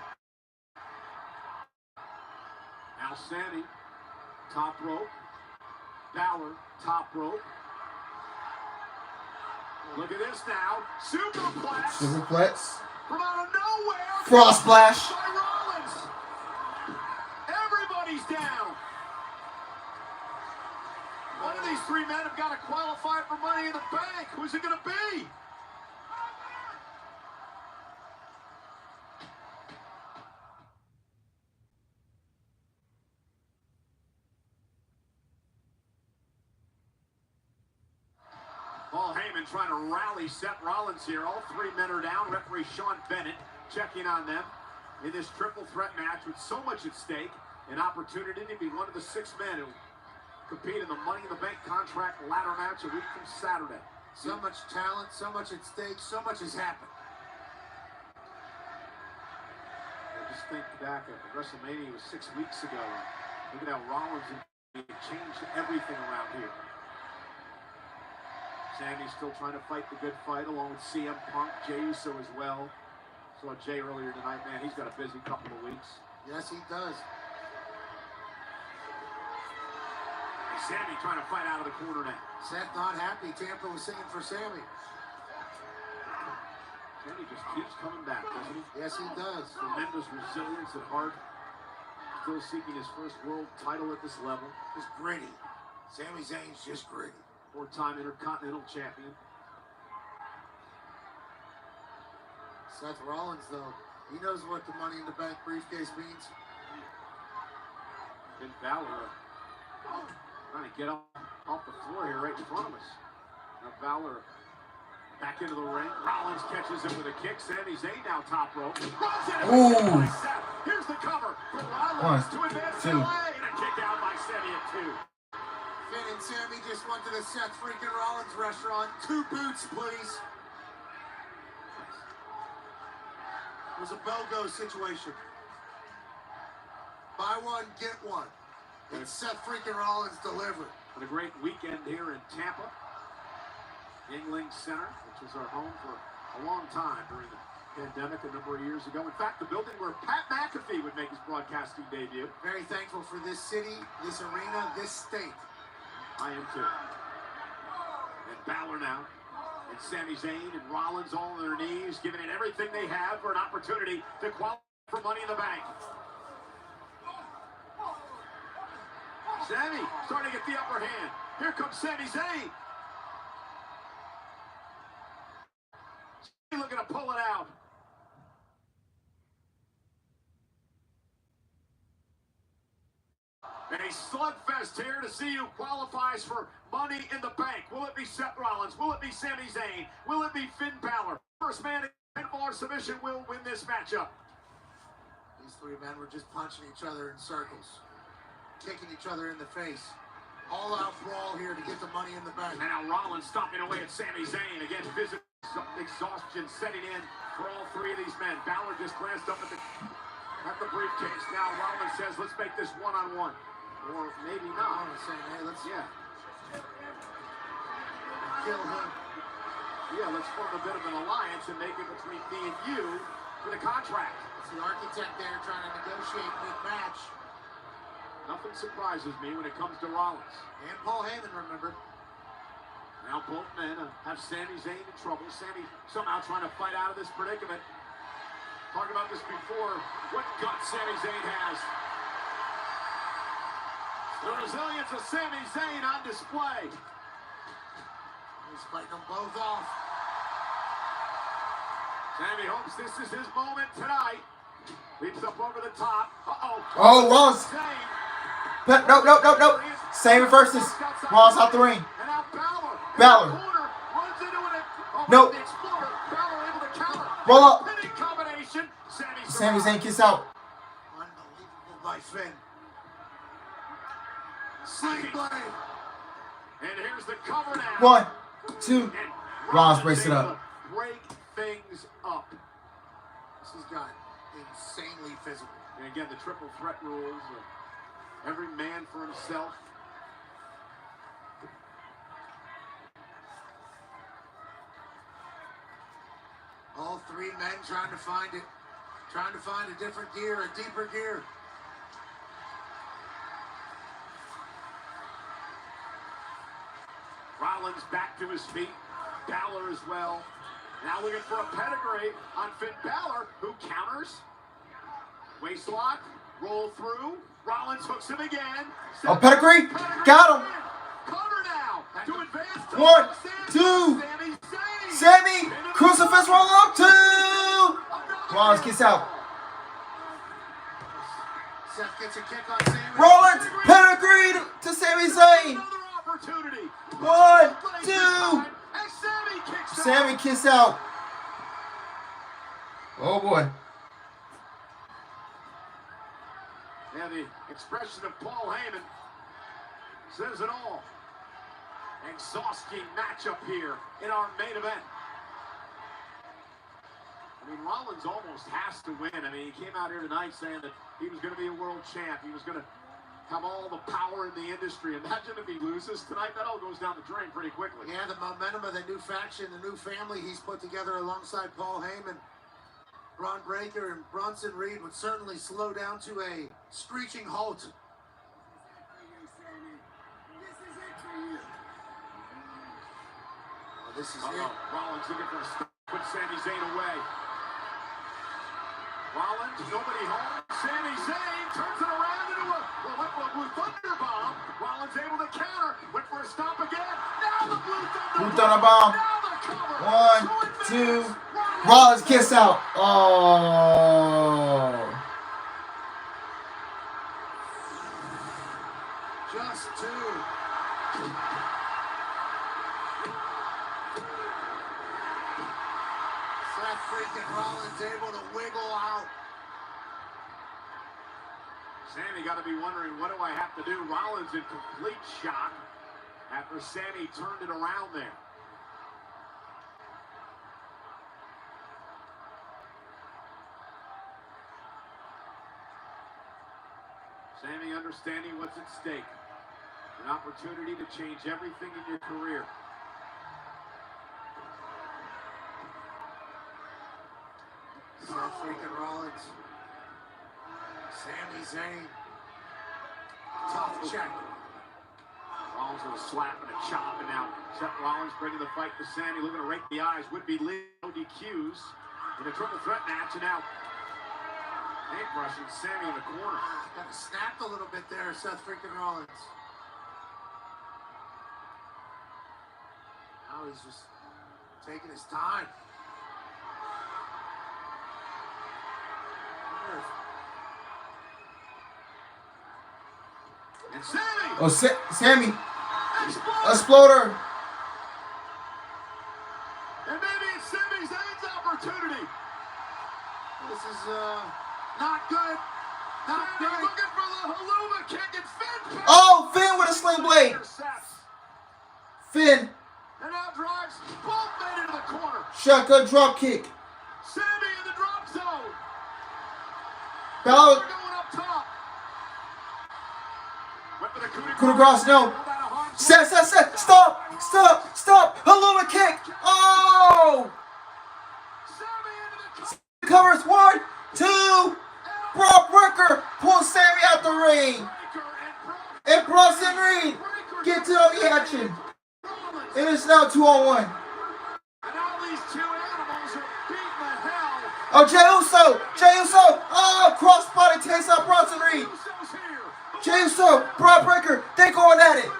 Now Sami, top rope. Balor, top rope. Look at this now. Superplex. Superplex. From out of nowhere. Frost splash. By Rollins. Everybody's down. One of these three men have got to qualify for Money in the Bank. Who's it going to be? Paul Heyman trying to rally Seth Rollins here. All three men are down. Referee Sean Bennett checking on them in this triple threat match with so much at stake. An opportunity to be one of the 6 men who compete in the Money in the Bank contract ladder match a week from Saturday. So much talent, so much at stake, so much has happened. Just think back at WrestleMania was 6 weeks ago. Look at how Rollins changed everything around here. Sammy's still trying to fight the good fight along with CM Punk, Jey Uso as well. Saw Jay earlier tonight, man. He's got a busy couple of weeks. Yes, he does. Sammy trying to fight out of the corner now. Seth not happy. Tampa was singing for Sammy. Sammy just keeps coming back, doesn't he? Yes, he does. Tremendous resilience at heart. Still seeking his first world title at this level. Just gritty. Sami Zayn's just gritty. Four-time Intercontinental Champion. Seth Rollins, though, he knows what the Money in the Bank briefcase means. Finn Balor trying to get off the floor here right in front of us. Now Balor back into the ring. Rollins catches him with a kick. Sami Zayn now top rope. Ooh. Here's the cover for Rollins to advance to LA. And a kick out by Sami at 2. Finn and Sammy just went to the Seth freaking Rollins restaurant. 2 boots, please. It was a BOGO situation. Buy one, get one. And Seth freaking Rollins delivered. What a great weekend here in Tampa. Yingling Center, which was our home for a long time during the pandemic a number of years ago. In fact, the building where Pat McAfee would make his broadcasting debut. Very thankful for this city, this arena, this state. I am too. And Balor now. And Sami Zayn and Rollins all on their knees, giving it everything they have for an opportunity to qualify for Money in the Bank. Sami starting to get the upper hand. Here comes Sami Zayn. Looking to pull it out. And a slugfest here to see who qualifies for Money in the Bank. Will it be Seth Rollins? Will it be Sami Zayn? Will it be Finn Balor? First man in pinfall or submission will win this matchup. These 3 men were just punching each other in circles, kicking each other in the face. All-out brawl here to get the Money in the Bank. And now Rollins stomping away at Sami Zayn. Again, physical exhaustion setting in for all 3 of these men. Balor just glanced up at the briefcase. Now Rollins says, let's make this one-on-one. Or maybe not. I'm saying, hey, let's kill him. Yeah, let's form a bit of an alliance and make it between me and you for the contract. It's the architect there trying to negotiate mid-match. Nothing surprises me when it comes to Rollins. And Paul Heyman, remember. Now both men have Sami Zayn in trouble. Sami somehow trying to fight out of this predicament. Talked about this before. What guts Sami Zayn has. The resilience of Sami Zayn on display. He's fighting them both off. Sami hopes this is his moment tonight. Leaps up over the top. Uh-oh. Oh, Rollins. No. Sami versus Rollins out the ring. And now Balor. Runs into it. Nope. Balor able to counter. Roll up. Pinning combination. Sami Zayn kiss out. Unbelievable by Finn. Sling blade. And here's the cover now. 1, 2. Rollins breaks it up. Break things up. This has got insanely physical. And again, the triple threat rules. Every man for himself. All 3 men trying to find it. Trying to find a different gear, a deeper gear. Rollins back to his feet. Balor as well. Now looking for a pedigree on Finn Balor, who counters. Waist lock. Roll through. Rollins hooks him again. Oh, pedigree. Got him. Cover now to advance to 1, 2. Sami. Crucifix roll up 2. Rollins gets out. Seth gets a kick on Sami. Rollins pedigree to Sami Zayn. 1, 2. Sami kiss out. Oh boy. Yeah, the expression of Paul Heyman says it all. Exhausting matchup here in our main event. I mean, Rollins almost has to win. I mean, he came out here tonight saying that he was going to be a world champ. He was going to have all the power in the industry. Imagine if he loses tonight, that all goes down the drain pretty quickly. Yeah, the momentum of the new faction, the new family he's put together alongside Paul Heyman, Braun Breaker, and Bronson Reed would certainly slow down to a screeching halt. This is it. Rollins looking for a stop. Put Sami Zayn away. Rollins, nobody home. Sami Zayn turns it around into a blue thunder bomb. Rollins able to counter. Went for a stop again. Now the blue thunder bomb. Now the cover. 1, 2. Rollins kiss out. Oh. Just 2. Seth freaking Rollins able to wiggle out. Sami got to be wondering, what do I have to do? Rollins in complete shock after Sami turned it around there. Sami understanding what's at stake. An opportunity to change everything in your career. Seth freaking Rollins. Sami Zayn. Tough check. Rollins with a slap and a chop, and now Seth Rollins bringing the fight to Sami, looking to rake the eyes. Would-be lead DQs in a triple threat match, and now paintbrushing Sami in the corner. Kind of snapped a little bit there, Seth freaking Rollins. Now he's just taking his time. And Sami! Oh, Sami. Exploder. And maybe it's Sami Zayn's opportunity. This is not good. Not good. Looking for the Helluva kick, and Finn. Oh, Finn with a sling blade. Finn. And now drives both men into the corner. Shotgun drop kick. Sami in the drop zone. Balor. Going up top. Went for the coup de grace, no. Set. Stop. Helluva kick. Oh. Covers 1, 2. Brock Breaker pulls Sami out the ring. And Bronson Reed get to the action. It is now 2-on-1. And all these two animals are beating the hell. Oh, Jey Uso. Oh, crossbody takes out Bronson Reed. Jey Uso, Brock Breaker, they going at it.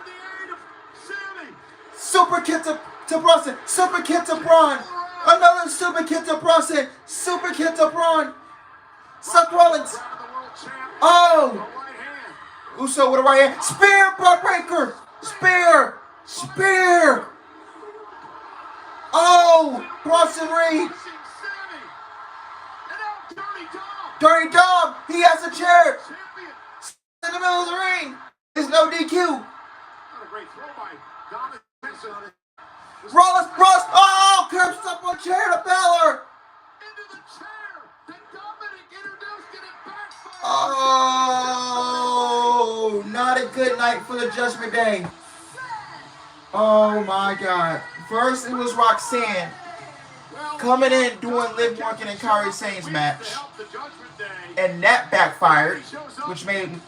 Super kick to Bronson. Super kick to Braun. Another super kick to Bronson. Super kick to Braun. Seth Rollins. Oh. Uso with a right hand. Spear, Brock Breaker. Spear. Oh, Bronson Reed. Dirty Dom. He has a chair. In the middle of the ring. There's no DQ. Not a great throw by Dominik. Rollins. Oh, curves up on chair to Balor. Into the chair. Then Dominik introduced it and backfired. Oh, not a good night for the Judgment Day. Oh my God. First it was Roxanne coming in doing Liv Morgan and Kairi Sane's match. And that backfired, which made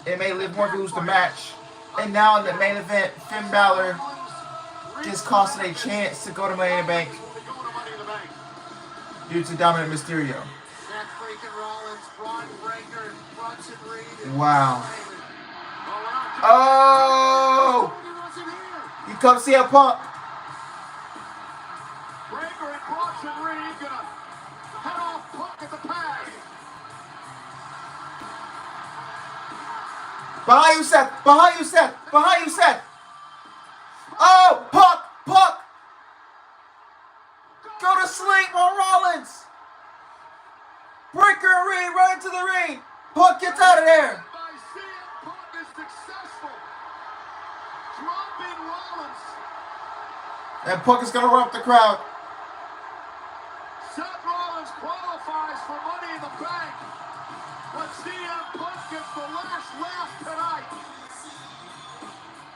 Liv Morgan lose the match. And now in the main event, Finn Balor gets costed a chance to go to Money in the Bank due to Dominik Mysterio. Wow. Oh! You come see a Punk. Breaker and Bronson Reed gonna head off Punk at the pass. Behind you, Seth. Oh, Punk. Go to sleep on Rollins. Breaker and Reed right into the ring. Punk gets out of there. By CM Punk is successful. Dropping Rollins. And Punk is going to run up the crowd. Seth Rollins qualifies for Money in the Bank. But CM Punk gets the last laugh tonight.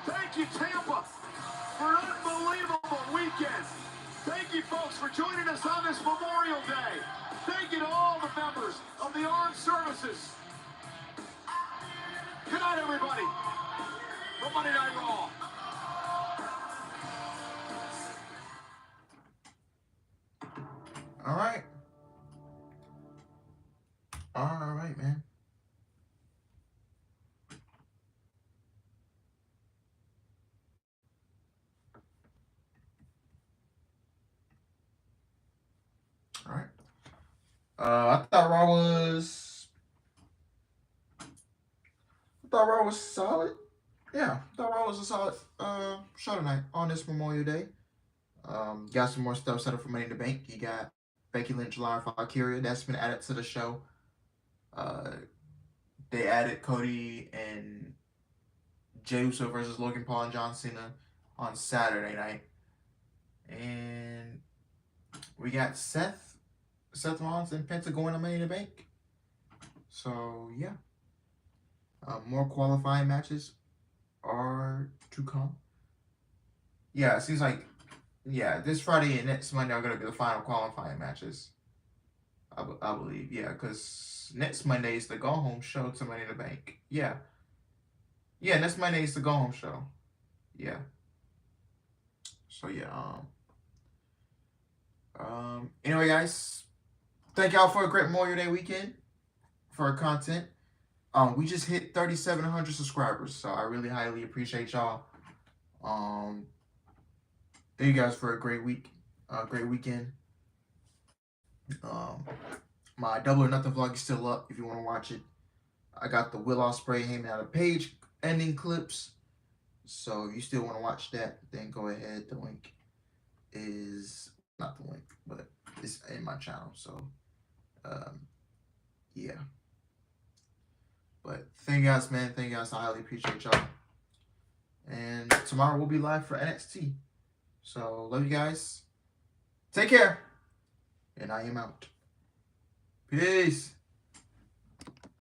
Thank you, Tampa, for an unbelievable weekend. Thank you, folks, for joining us on this Memorial Day. Thank you to all the members of the armed services. Good night, everybody. From Monday Night Raw. All right. All right, man. All right. I thought Raw was solid. Yeah, I thought Raw was a solid show tonight on this Memorial Day. Got some more stuff set up for Money in the Bank. You got Becky Lynch, Live Valkyria. That's been added to the show. They added Cody and Jey Uso versus Logan Paul and John Cena on Saturday night. And we got Seth Rollins and Penta going to Money in the Bank. So, yeah. More qualifying matches are to come. Yeah, it seems like, yeah, this Friday and next Monday are going to be the final qualifying matches. I believe, yeah, because next Monday is the go-home show to Money in the Bank. Yeah. Yeah, next Monday is the go-home show. Yeah. So, yeah, anyway, guys, thank y'all for a great Memorial Day weekend for our content. We just hit 3,700 subscribers, so I really highly appreciate y'all. Thank you guys for a great weekend. My Double or Nothing vlog is still up if you want to watch it. I got the Will Ospreay Heyman Adam Page ending clips, so if you still want to watch that, then go ahead. The link is not the link, but it's in my channel. So, yeah. But thank you guys, man. Thank you guys. I highly appreciate y'all. And tomorrow we'll be live for NXT. So, love you guys. Take care. And I am out. Peace.